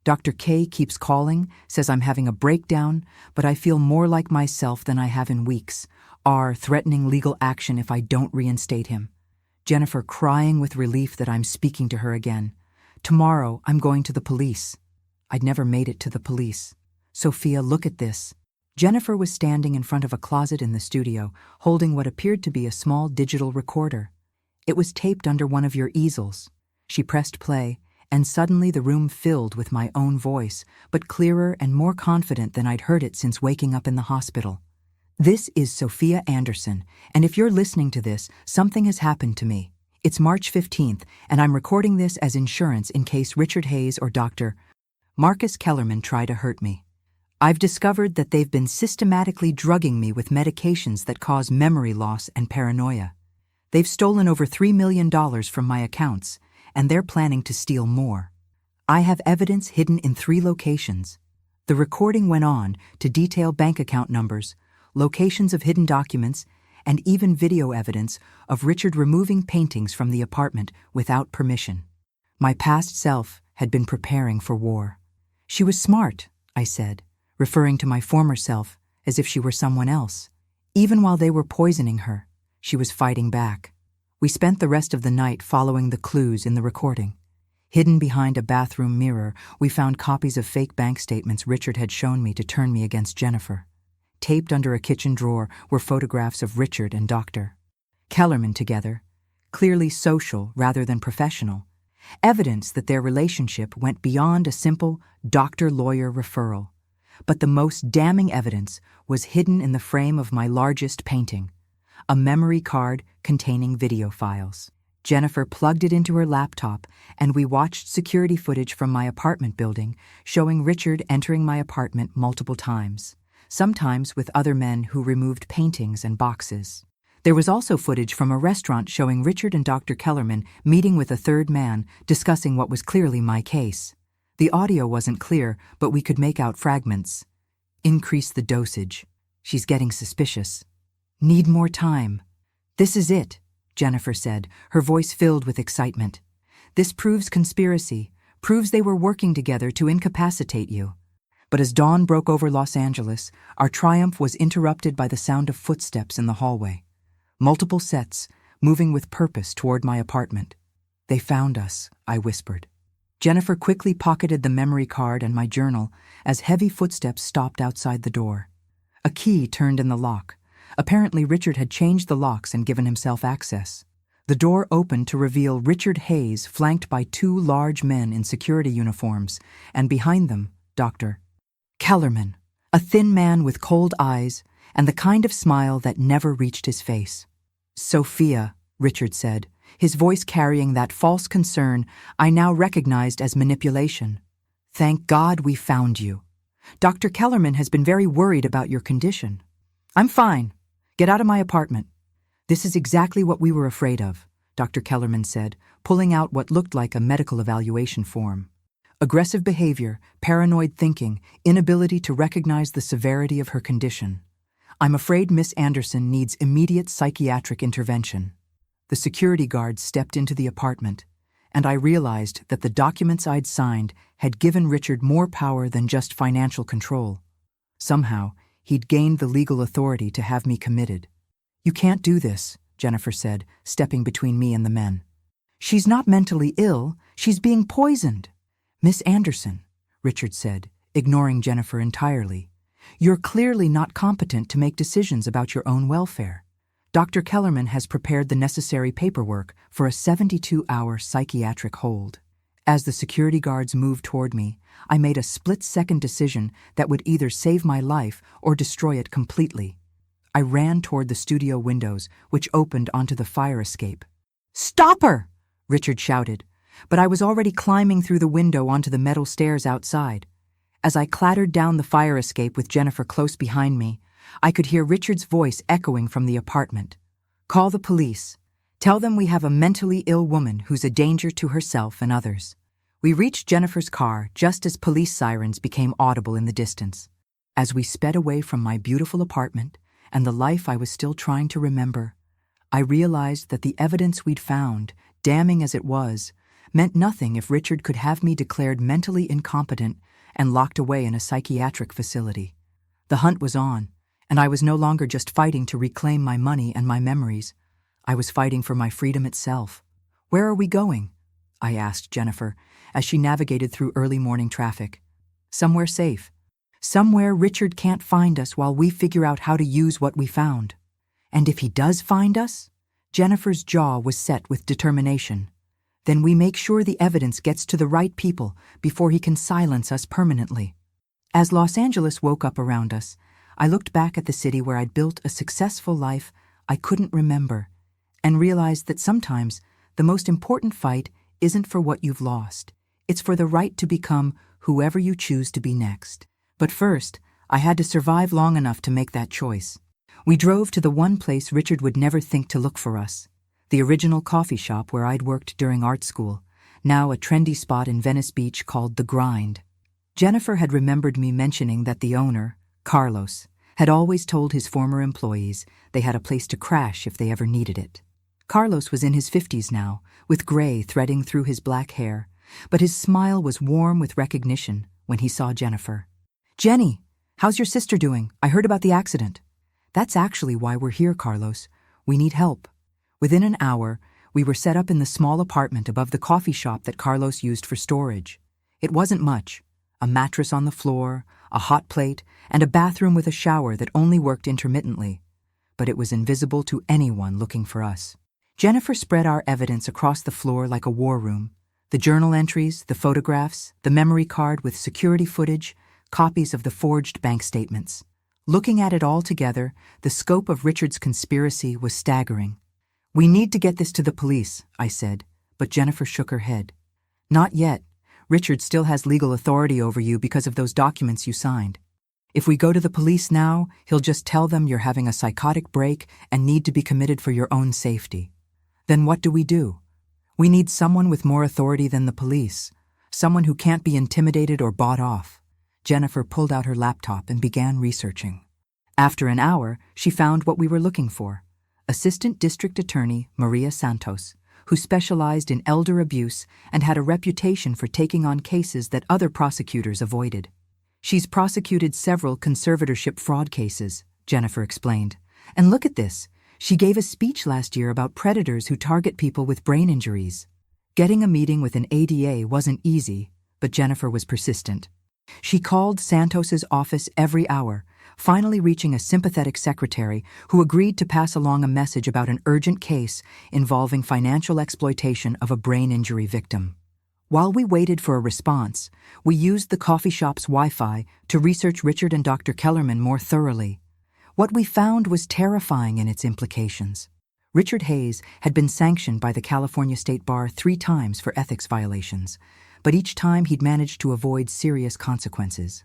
Dr. K keeps calling, says I'm having a breakdown, but I feel more like myself than I have in weeks. R threatening legal action if I don't reinstate him. Jennifer crying with relief that I'm speaking to her again. Tomorrow, I'm going to the police. I'd never made it to the police. Sophia, look at this. Jennifer was standing in front of a closet in the studio, holding what appeared to be a small digital recorder. It was taped under one of your easels. She pressed play, and suddenly the room filled with my own voice, but clearer and more confident than I'd heard it since waking up in the hospital. This is Sophia Anderson, and if you're listening to this, something has happened to me. It's March 15th, and I'm recording this as insurance in case Richard Hayes or Dr. Marcus Kellerman try to hurt me. I've discovered that they've been systematically drugging me with medications that cause memory loss and paranoia. They've stolen over $3 million from my accounts, and they're planning to steal more. I have evidence hidden in 3 locations. The recording went on to detail bank account numbers, locations of hidden documents, and even video evidence of Richard removing paintings from the apartment without permission. My past self had been preparing for war. She was smart, I said, referring to my former self as if she were someone else. Even while they were poisoning her, she was fighting back. We spent the rest of the night following the clues in the recording. Hidden behind a bathroom mirror, we found copies of fake bank statements Richard had shown me to turn me against Jennifer. Taped under a kitchen drawer were photographs of Richard and Dr. Kellerman together, clearly social rather than professional, evidence that their relationship went beyond a simple doctor-lawyer referral. But the most damning evidence was hidden in the frame of my largest painting, a memory card containing video files. Jennifer plugged it into her laptop, and we watched security footage from my apartment building showing Richard entering my apartment multiple times, sometimes with other men who removed paintings and boxes. There was also footage from a restaurant showing Richard and Dr. Kellerman meeting with a third man, discussing what was clearly my case. The audio wasn't clear, but we could make out fragments. Increase the dosage. She's getting suspicious. Need more time. This is it, Jennifer said, her voice filled with excitement. This proves conspiracy, proves they were working together to incapacitate you. But as dawn broke over Los Angeles, our triumph was interrupted by the sound of footsteps in the hallway. Multiple sets, moving with purpose toward my apartment. They found us, I whispered. Jennifer quickly pocketed the memory card and my journal as heavy footsteps stopped outside the door. A key turned in the lock. Apparently Richard had changed the locks and given himself access. The door opened to reveal Richard Hayes flanked by two large men in security uniforms, and behind them, Dr. Kellerman, a thin man with cold eyes and the kind of smile that never reached his face. "Sophia," Richard said, his voice carrying that false concern I now recognized as manipulation. "Thank God we found you. Dr. Kellerman has been very worried about your condition." "I'm fine. Get out of my apartment." "This is exactly what we were afraid of," Dr. Kellerman said, pulling out what looked like a medical evaluation form. "Aggressive behavior, paranoid thinking, inability to recognize the severity of her condition. I'm afraid Miss Anderson needs immediate psychiatric intervention." The security guard stepped into the apartment, and I realized that the documents I'd signed had given Richard more power than just financial control. Somehow, he'd gained the legal authority to have me committed. "You can't do this," Jennifer said, stepping between me and the men. "She's not mentally ill, she's being poisoned." "Miss Anderson," Richard said, ignoring Jennifer entirely, "you're clearly not competent to make decisions about your own welfare. Dr. Kellerman has prepared the necessary paperwork for a 72-hour psychiatric hold." As the security guards moved toward me, I made a split-second decision that would either save my life or destroy it completely. I ran toward the studio windows, which opened onto the fire escape. "Stop her!" Richard shouted, but I was already climbing through the window onto the metal stairs outside. As I clattered down the fire escape with Jennifer close behind me, I could hear Richard's voice echoing from the apartment. "Call the police. Tell them we have a mentally ill woman who's a danger to herself and others." We reached Jennifer's car just as police sirens became audible in the distance. As we sped away from my beautiful apartment and the life I was still trying to remember, I realized that the evidence we'd found, damning as it was, meant nothing if Richard could have me declared mentally incompetent and locked away in a psychiatric facility. The hunt was on, and I was no longer just fighting to reclaim my money and my memories. I was fighting for my freedom itself. "Where are we going?" I asked Jennifer as she navigated through early morning traffic. "Somewhere safe. Somewhere Richard can't find us while we figure out how to use what we found. And if he does find us?" Jennifer's jaw was set with determination. "Then we make sure the evidence gets to the right people before he can silence us permanently." As Los Angeles woke up around us, I looked back at the city where I'd built a successful life I couldn't remember, and realized that sometimes the most important fight isn't for what you've lost. It's for the right to become whoever you choose to be next. But first, I had to survive long enough to make that choice. We drove to the one place Richard would never think to look for us, the original coffee shop where I'd worked during art school, now a trendy spot in Venice Beach called The Grind. Jennifer had remembered me mentioning that the owner, Carlos, had always told his former employees they had a place to crash if they ever needed it. Carlos was in his 50s now, with gray threading through his black hair, but his smile was warm with recognition when he saw Jennifer. "Jenny, how's your sister doing? I heard about the accident." "That's actually why we're here, Carlos. We need help." Within an hour, we were set up in the small apartment above the coffee shop that Carlos used for storage. It wasn't much. A mattress on the floor, a hot plate, and a bathroom with a shower that only worked intermittently. But it was invisible to anyone looking for us. Jennifer spread our evidence across the floor like a war room. The journal entries, the photographs, the memory card with security footage, copies of the forged bank statements. Looking at it all together, the scope of Richard's conspiracy was staggering. "We need to get this to the police," I said, but Jennifer shook her head. "Not yet. Richard still has legal authority over you because of those documents you signed. If we go to the police now, he'll just tell them you're having a psychotic break and need to be committed for your own safety. Then what do? We need someone with more authority than the police, someone who can't be intimidated or bought off." Jennifer pulled out her laptop and began researching. After an hour, she found what we were looking for: Assistant District Attorney Maria Santos, who specialized in elder abuse and had a reputation for taking on cases that other prosecutors avoided. "She's prosecuted several conservatorship fraud cases," Jennifer explained. "And look at this. She gave a speech last year about predators who target people with brain injuries." Getting a meeting with an ADA wasn't easy, but Jennifer was persistent. She called Santos's office every hour, finally reaching a sympathetic secretary who agreed to pass along a message about an urgent case involving financial exploitation of a brain injury victim. While we waited for a response, we used the coffee shop's Wi-Fi to research Richard and Dr. Kellerman more thoroughly. What we found was terrifying in its implications. Richard Hayes had been sanctioned by the California State Bar 3 times for ethics violations, but each time he'd managed to avoid serious consequences.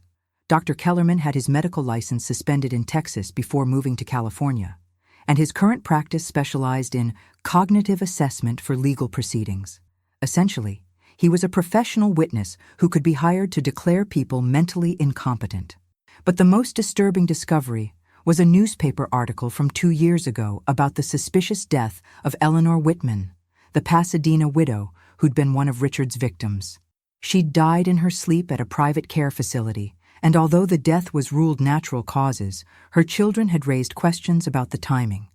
Dr. Kellerman had his medical license suspended in Texas before moving to California, and his current practice specialized in cognitive assessment for legal proceedings. Essentially, he was a professional witness who could be hired to declare people mentally incompetent. But the most disturbing discovery was a newspaper article from 2 years ago about the suspicious death of Eleanor Whitman, the Pasadena widow who'd been one of Richard's victims. She'd died in her sleep at a private care facility, and although the death was ruled natural causes, her children had raised questions about the timing.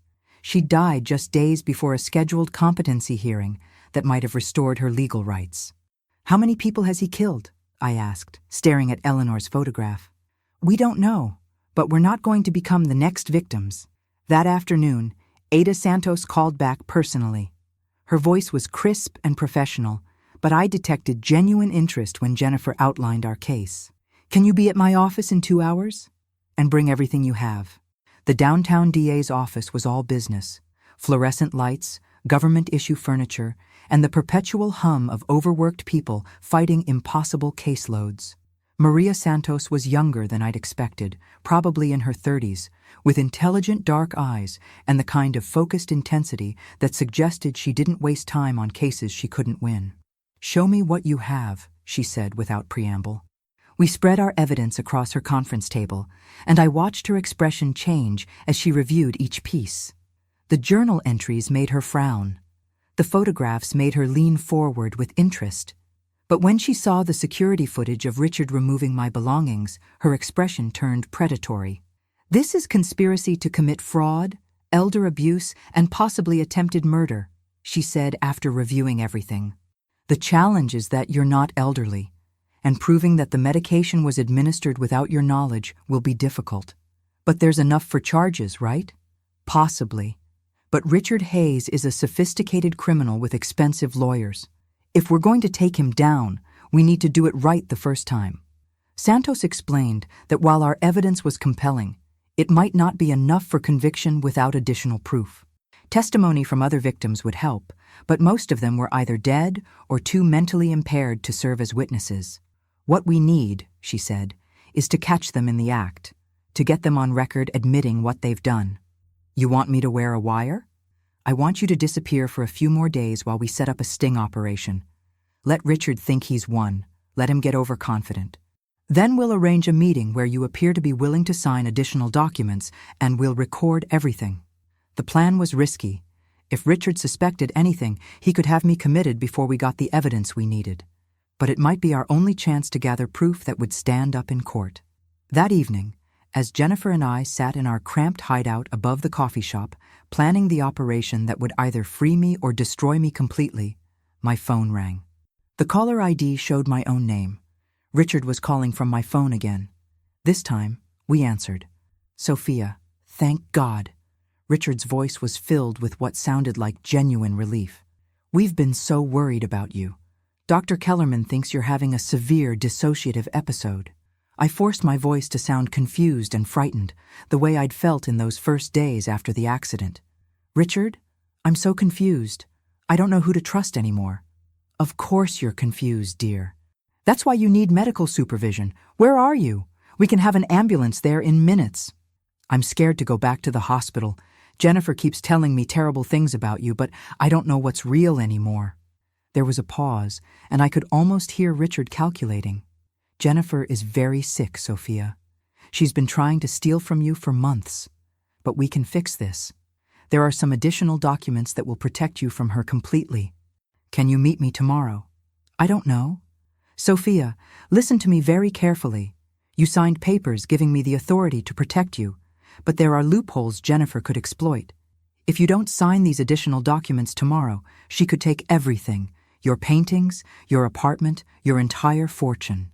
She died just days before a scheduled competency hearing that might have restored her legal rights. "How many people has he killed?" I asked, staring at Eleanor's photograph. "We don't know, but we're not going to become the next victims." That afternoon, Ada Santos called back personally. Her voice was crisp and professional, but I detected genuine interest when Jennifer outlined our case. "Can you be at my office in 2 hours? And bring everything you have." The downtown DA's office was all business: fluorescent lights, government-issue furniture, and the perpetual hum of overworked people fighting impossible caseloads. Maria Santos was younger than I'd expected, probably in her 30s, with intelligent dark eyes and the kind of focused intensity that suggested she didn't waste time on cases she couldn't win. "Show me what you have," she said without preamble. We spread our evidence across her conference table, and I watched her expression change as she reviewed each piece. The journal entries made her frown. The photographs made her lean forward with interest. But when she saw the security footage of Richard removing my belongings, her expression turned predatory. "This is conspiracy to commit fraud, elder abuse, and possibly attempted murder," she said after reviewing everything. "The challenge is that you're not elderly, and proving that the medication was administered without your knowledge will be difficult. But there's enough for charges, right?" "Possibly. But Richard Hayes is a sophisticated criminal with expensive lawyers. If we're going to take him down, we need to do it right the first time." Santos explained that while our evidence was compelling, it might not be enough for conviction without additional proof. Testimony from other victims would help, but most of them were either dead or too mentally impaired to serve as witnesses. "What we need," she said, "is to catch them in the act, to get them on record admitting what they've done. You want me to wear a wire? I want you to disappear for a few more days while we set up a sting operation. Let Richard think he's won. Let him get overconfident. Then we'll arrange a meeting where you appear to be willing to sign additional documents, and we'll record everything." The plan was risky. If Richard suspected anything, he could have me committed before we got the evidence we needed. But it might be our only chance to gather proof that would stand up in court. That evening, as Jennifer and I sat in our cramped hideout above the coffee shop, planning the operation that would either free me or destroy me completely, my phone rang. The caller ID showed my own name. Richard was calling from my phone again. This time, we answered. "Sophia, thank God." Richard's voice was filled with what sounded like genuine relief. "We've been so worried about you. Dr. Kellerman thinks you're having a severe dissociative episode." I forced my voice to sound confused and frightened, the way I'd felt in those first days after the accident. "Richard, I'm so confused. I don't know who to trust anymore." "Of course you're confused, dear. That's why you need medical supervision. Where are you? We can have an ambulance there in minutes." "I'm scared to go back to the hospital. Jennifer keeps telling me terrible things about you, but I don't know what's real anymore." There was a pause, and I could almost hear Richard calculating. "Jennifer is very sick, Sophia. She's been trying to steal from you for months. But we can fix this. There are some additional documents that will protect you from her completely. Can you meet me tomorrow?" "I don't know." "Sophia, listen to me very carefully. You signed papers giving me the authority to protect you, but there are loopholes Jennifer could exploit. If you don't sign these additional documents tomorrow, she could take everything: your paintings, your apartment, your entire fortune."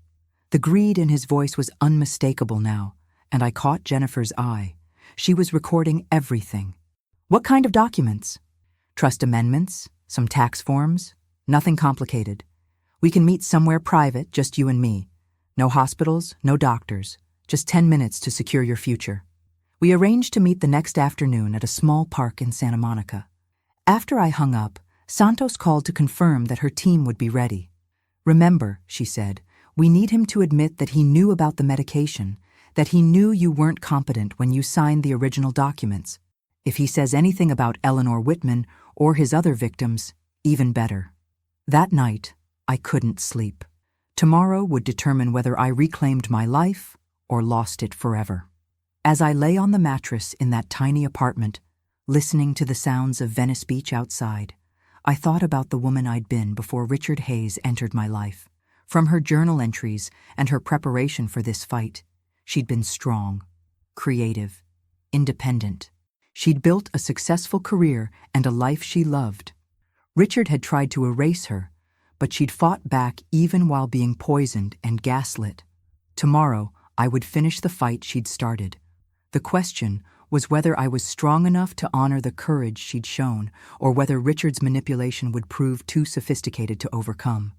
The greed in his voice was unmistakable now, and I caught Jennifer's eye. She was recording everything. What kind of documents? Trust amendments, some tax forms, nothing complicated. We can meet somewhere private, just you and me. No hospitals, no doctors, just 10 minutes to secure your future. We arranged to meet the next afternoon at a small park in Santa Monica. After I hung up, Santos called to confirm that her team would be ready. Remember, she said, we need him to admit that he knew about the medication, that he knew you weren't competent when you signed the original documents. If he says anything about Eleanor Whitman or his other victims, even better. That night, I couldn't sleep. Tomorrow would determine whether I reclaimed my life or lost it forever. As I lay on the mattress in that tiny apartment, listening to the sounds of Venice Beach outside, I thought about the woman I'd been before Richard Hayes entered my life. From her journal entries and her preparation for this fight, she'd been strong, creative, independent. She'd built a successful career and a life she loved. Richard had tried to erase her, but she'd fought back even while being poisoned and gaslit. Tomorrow, I would finish the fight she'd started. The question was whether I was strong enough to honor the courage she'd shown, or whether Richard's manipulation would prove too sophisticated to overcome.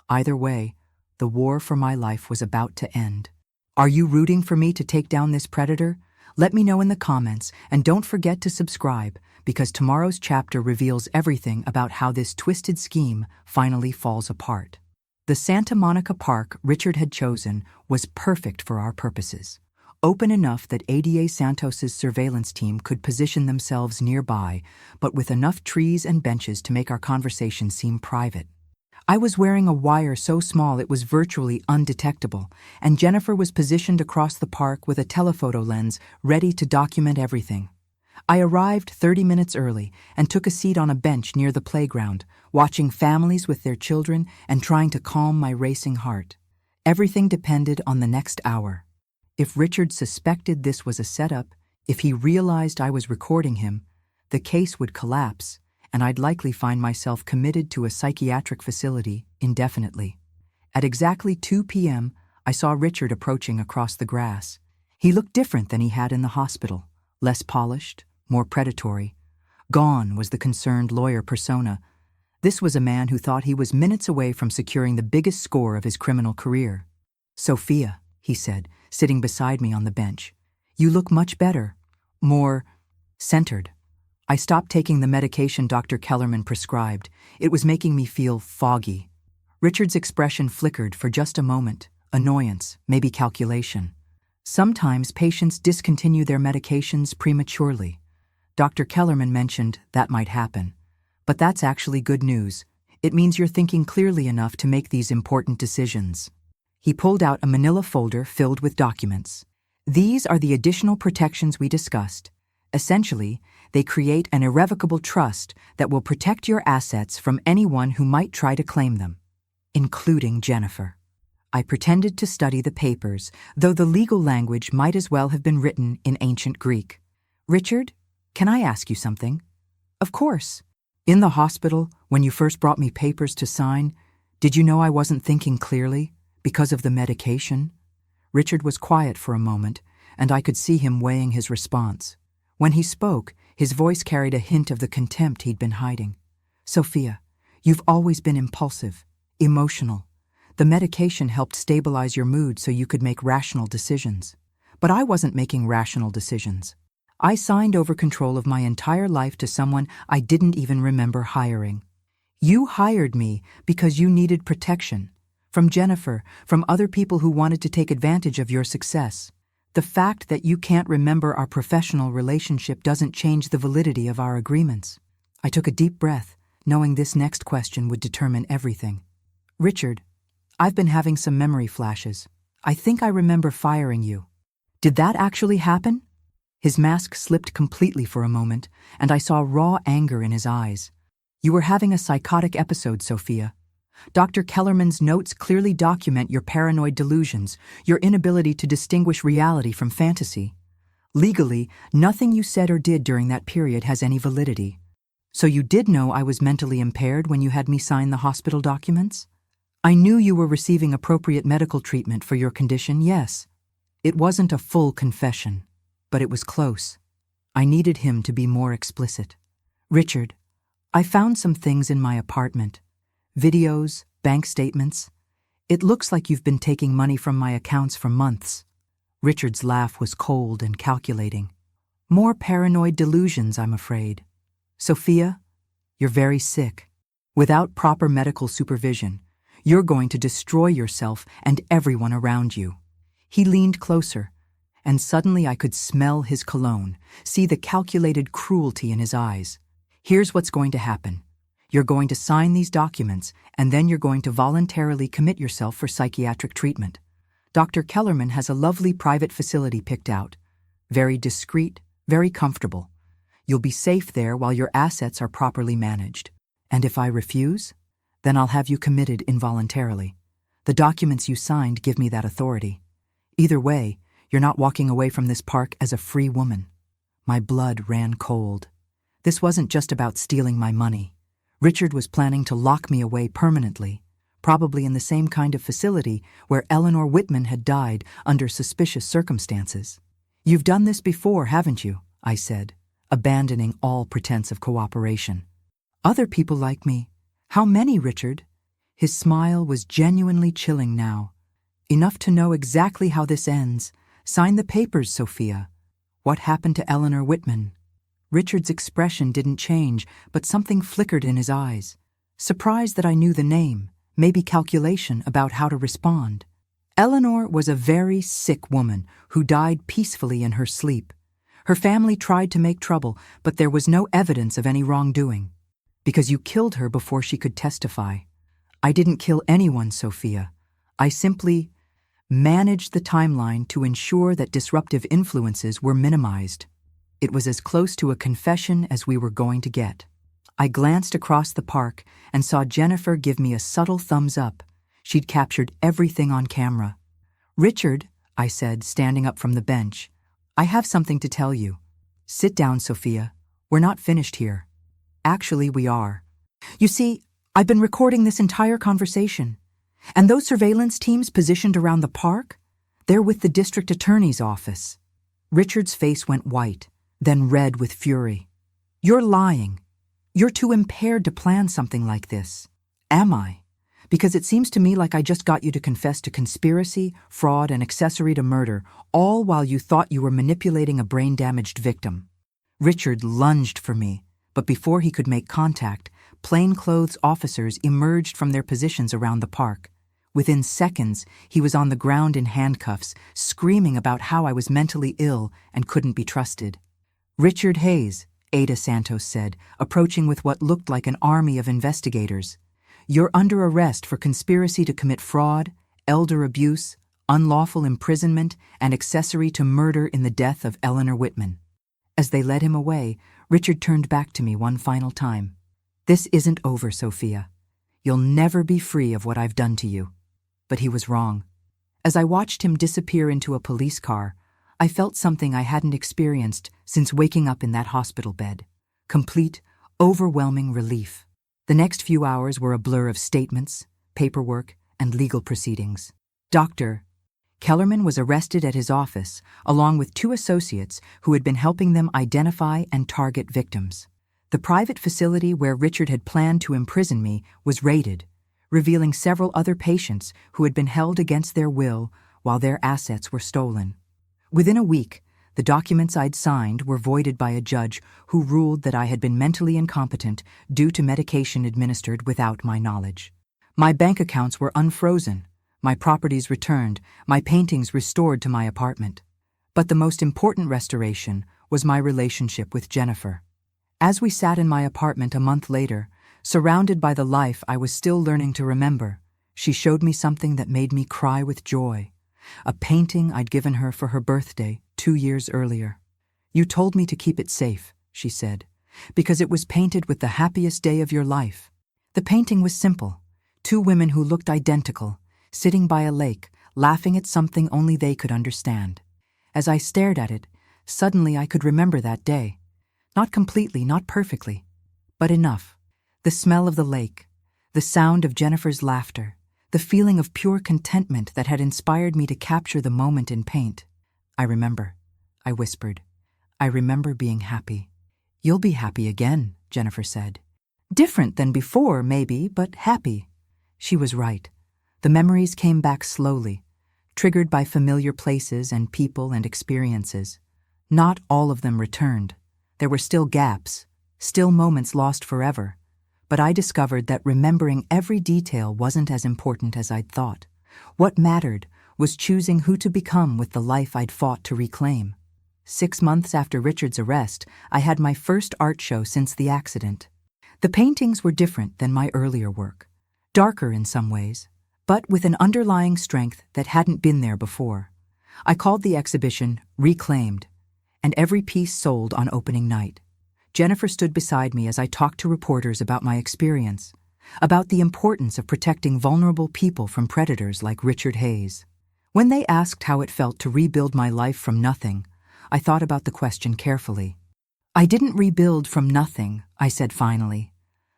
Either way, the war for my life was about to end. Are you rooting for me to take down this predator? Let me know in the comments, and don't forget to subscribe, because tomorrow's chapter reveals everything about how this twisted scheme finally falls apart. The Santa Monica Park Richard had chosen was perfect for our purposes. Open enough that ADA Santos's surveillance team could position themselves nearby, but with enough trees and benches to make our conversation seem private. I was wearing a wire so small it was virtually undetectable, and Jennifer was positioned across the park with a telephoto lens ready to document everything. I arrived 30 minutes early and took a seat on a bench near the playground, watching families with their children and trying to calm my racing heart. Everything depended on the next hour. If Richard suspected this was a setup, if he realized I was recording him, the case would collapse, and I'd likely find myself committed to a psychiatric facility indefinitely. At exactly 2 p.m., I saw Richard approaching across the grass. He looked different than he had in the hospital, less polished, more predatory. Gone was the concerned lawyer persona. This was a man who thought he was minutes away from securing the biggest score of his criminal career. "Sophia," he said, sitting beside me on the bench. "You look much better, more centered." I stopped taking the medication Dr. Kellerman prescribed. It was making me feel foggy. Richard's expression flickered for just a moment, annoyance, maybe calculation. Sometimes patients discontinue their medications prematurely. Dr. Kellerman mentioned that might happen. But that's actually good news. It means you're thinking clearly enough to make these important decisions. He pulled out a manila folder filled with documents. These are the additional protections we discussed. Essentially, they create an irrevocable trust that will protect your assets from anyone who might try to claim them, including Jennifer. I pretended to study the papers, though the legal language might as well have been written in ancient Greek. "Richard, can I ask you something?" "Of course." "In the hospital, when you first brought me papers to sign, did you know I wasn't thinking clearly because of the medication?" Richard was quiet for a moment, and I could see him weighing his response. When he spoke, his voice carried a hint of the contempt he'd been hiding. "Sophia, you've always been impulsive, emotional. The medication helped stabilize your mood so you could make rational decisions. But I wasn't making rational decisions. I signed over control of my entire life to someone I didn't even remember hiring. You hired me because you needed protection. From Jennifer, from other people who wanted to take advantage of your success. The fact that you can't remember our professional relationship doesn't change the validity of our agreements." I took a deep breath, knowing this next question would determine everything. "Richard, I've been having some memory flashes. I think I remember firing you. Did that actually happen?" His mask slipped completely for a moment, and I saw raw anger in his eyes. "You were having a psychotic episode, Sophia. Dr. Kellerman's notes clearly document your paranoid delusions, your inability to distinguish reality from fantasy. Legally, nothing you said or did during that period has any validity. So you did know I was mentally impaired when you had me sign the hospital documents? I knew you were receiving appropriate medical treatment for your condition, yes. It wasn't a full confession, but it was close. I needed him to be more explicit. Richard, I found some things in my apartment. Videos, bank statements. It looks like you've been taking money from my accounts for months. Richard's laugh was cold and calculating. More paranoid delusions, I'm afraid. Sophia, you're very sick. Without proper medical supervision, you're going to destroy yourself and everyone around you. He leaned closer, and suddenly I could smell his cologne, see the calculated cruelty in his eyes. Here's what's going to happen. You're going to sign these documents, and then you're going to voluntarily commit yourself for psychiatric treatment. Dr. Kellerman has a lovely private facility picked out. Very discreet, very comfortable. You'll be safe there while your assets are properly managed. And if I refuse, then I'll have you committed involuntarily. The documents you signed give me that authority. Either way, you're not walking away from this park as a free woman. My blood ran cold. This wasn't just about stealing my money. Richard was planning to lock me away permanently, probably in the same kind of facility where Eleanor Whitman had died under suspicious circumstances. You've done this before, haven't you? I said, abandoning all pretense of cooperation. Other people like me. How many, Richard? His smile was genuinely chilling now. Enough to know exactly how this ends. Sign the papers, Sophia. What happened to Eleanor Whitman? Richard's expression didn't change, but something flickered in his eyes. Surprised that I knew the name, maybe calculation about how to respond. Eleanor was a very sick woman who died peacefully in her sleep. Her family tried to make trouble, but there was no evidence of any wrongdoing. Because you killed her before she could testify. I didn't kill anyone, Sophia. I simply managed the timeline to ensure that disruptive influences were minimized. It was as close to a confession as we were going to get. I glanced across the park and saw Jennifer give me a subtle thumbs up. She'd captured everything on camera. Richard, I said, standing up from the bench, I have something to tell you. Sit down, Sophia. We're not finished here. Actually, we are. You see, I've been recording this entire conversation. And those surveillance teams positioned around the park, they're with the district attorney's office. Richard's face went white, then red with fury. You're lying. You're too impaired to plan something like this. Am I? Because it seems to me like I just got you to confess to conspiracy, fraud, and accessory to murder, all while you thought you were manipulating a brain-damaged victim. Richard lunged for me, but before he could make contact, plainclothes officers emerged from their positions around the park. Within seconds, he was on the ground in handcuffs, screaming about how I was mentally ill and couldn't be trusted. Richard Hayes, Ada Santos said, approaching with what looked like an army of investigators. You're under arrest for conspiracy to commit fraud, elder abuse, unlawful imprisonment, and accessory to murder in the death of Eleanor Whitman. As they led him away, Richard turned back to me one final time. This isn't over, Sophia. You'll never be free of what I've done to you. But he was wrong. As I watched him disappear into a police car, I felt something I hadn't experienced since waking up in that hospital bed. Complete, overwhelming relief. The next few hours were a blur of statements, paperwork, and legal proceedings. Dr. Kellerman was arrested at his office, along with 2 associates who had been helping them identify and target victims. The private facility where Richard had planned to imprison me was raided, revealing several other patients who had been held against their will while their assets were stolen. Within a week, the documents I'd signed were voided by a judge who ruled that I had been mentally incompetent due to medication administered without my knowledge. My bank accounts were unfrozen, my properties returned, my paintings restored to my apartment. But the most important restoration was my relationship with Jennifer. As we sat in my apartment a month later, surrounded by the life I was still learning to remember, she showed me something that made me cry with joy. A painting I'd given her for her birthday 2 years earlier. You told me to keep it safe, she said, because it was painted with the happiest day of your life. The painting was simple. 2 women who looked identical, sitting by a lake, laughing at something only they could understand. As I stared at it, suddenly I could remember that day. Not completely, not perfectly, but enough. The smell of the lake, the sound of Jennifer's laughter, the feeling of pure contentment that had inspired me to capture the moment in paint. I remember, I whispered. I remember being happy. You'll be happy again, Jennifer said. Different than before, maybe, but happy. She was right. The memories came back slowly, triggered by familiar places and people and experiences. Not all of them returned. There were still gaps, still moments lost forever. But I discovered that remembering every detail wasn't as important as I'd thought. What mattered was choosing who to become with the life I'd fought to reclaim. 6 months after Richard's arrest, I had my first art show since the accident. The paintings were different than my earlier work, darker in some ways, but with an underlying strength that hadn't been there before. I called the exhibition Reclaimed, and every piece sold on opening night. Jennifer stood beside me as I talked to reporters about my experience, about the importance of protecting vulnerable people from predators like Richard Hayes. When they asked how it felt to rebuild my life from nothing, I thought about the question carefully. I didn't rebuild from nothing, I said finally.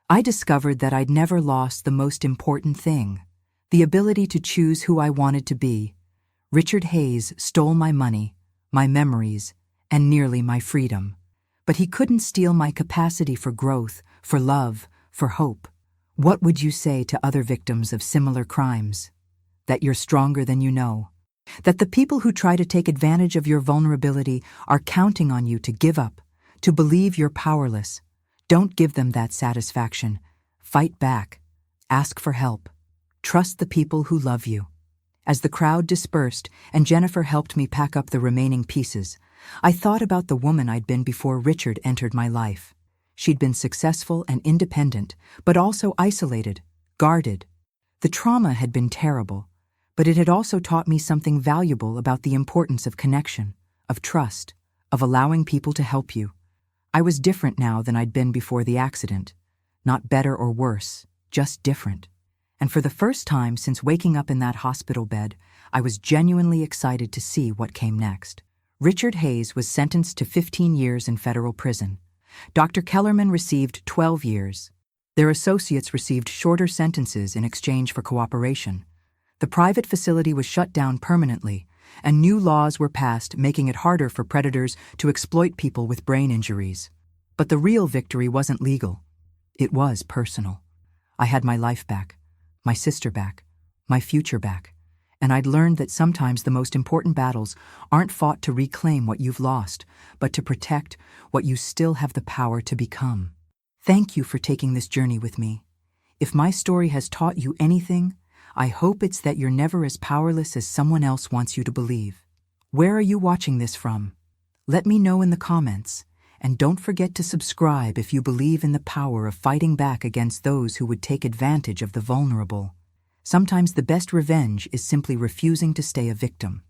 I discovered that I'd never lost the most important thing, the ability to choose who I wanted to be. Richard Hayes stole my money, my memories, and nearly my freedom. But he couldn't steal my capacity for growth, for love, for hope. What would you say to other victims of similar crimes? That you're stronger than you know. That the people who try to take advantage of your vulnerability are counting on you to give up, to believe you're powerless. Don't give them that satisfaction. Fight back. Ask for help. Trust the people who love you. As the crowd dispersed and Jennifer helped me pack up the remaining pieces, I thought about the woman I'd been before Richard entered my life. She'd been successful and independent, but also isolated, guarded. The trauma had been terrible, but it had also taught me something valuable about the importance of connection, of trust, of allowing people to help you. I was different now than I'd been before the accident. Not better or worse, just different. And for the first time since waking up in that hospital bed, I was genuinely excited to see what came next. Richard Hayes was sentenced to 15 years in federal prison. Dr. Kellerman received 12 years. Their associates received shorter sentences in exchange for cooperation. The private facility was shut down permanently, and new laws were passed making it harder for predators to exploit people with brain injuries. But the real victory wasn't legal. It was personal. I had my life back, my sister back, my future back. And I'd learned that sometimes the most important battles aren't fought to reclaim what you've lost, but to protect what you still have the power to become. Thank you for taking this journey with me. If my story has taught you anything, I hope it's that you're never as powerless as someone else wants you to believe. Where are you watching this from? Let me know in the comments, and don't forget to subscribe if you believe in the power of fighting back against those who would take advantage of the vulnerable. Sometimes the best revenge is simply refusing to stay a victim.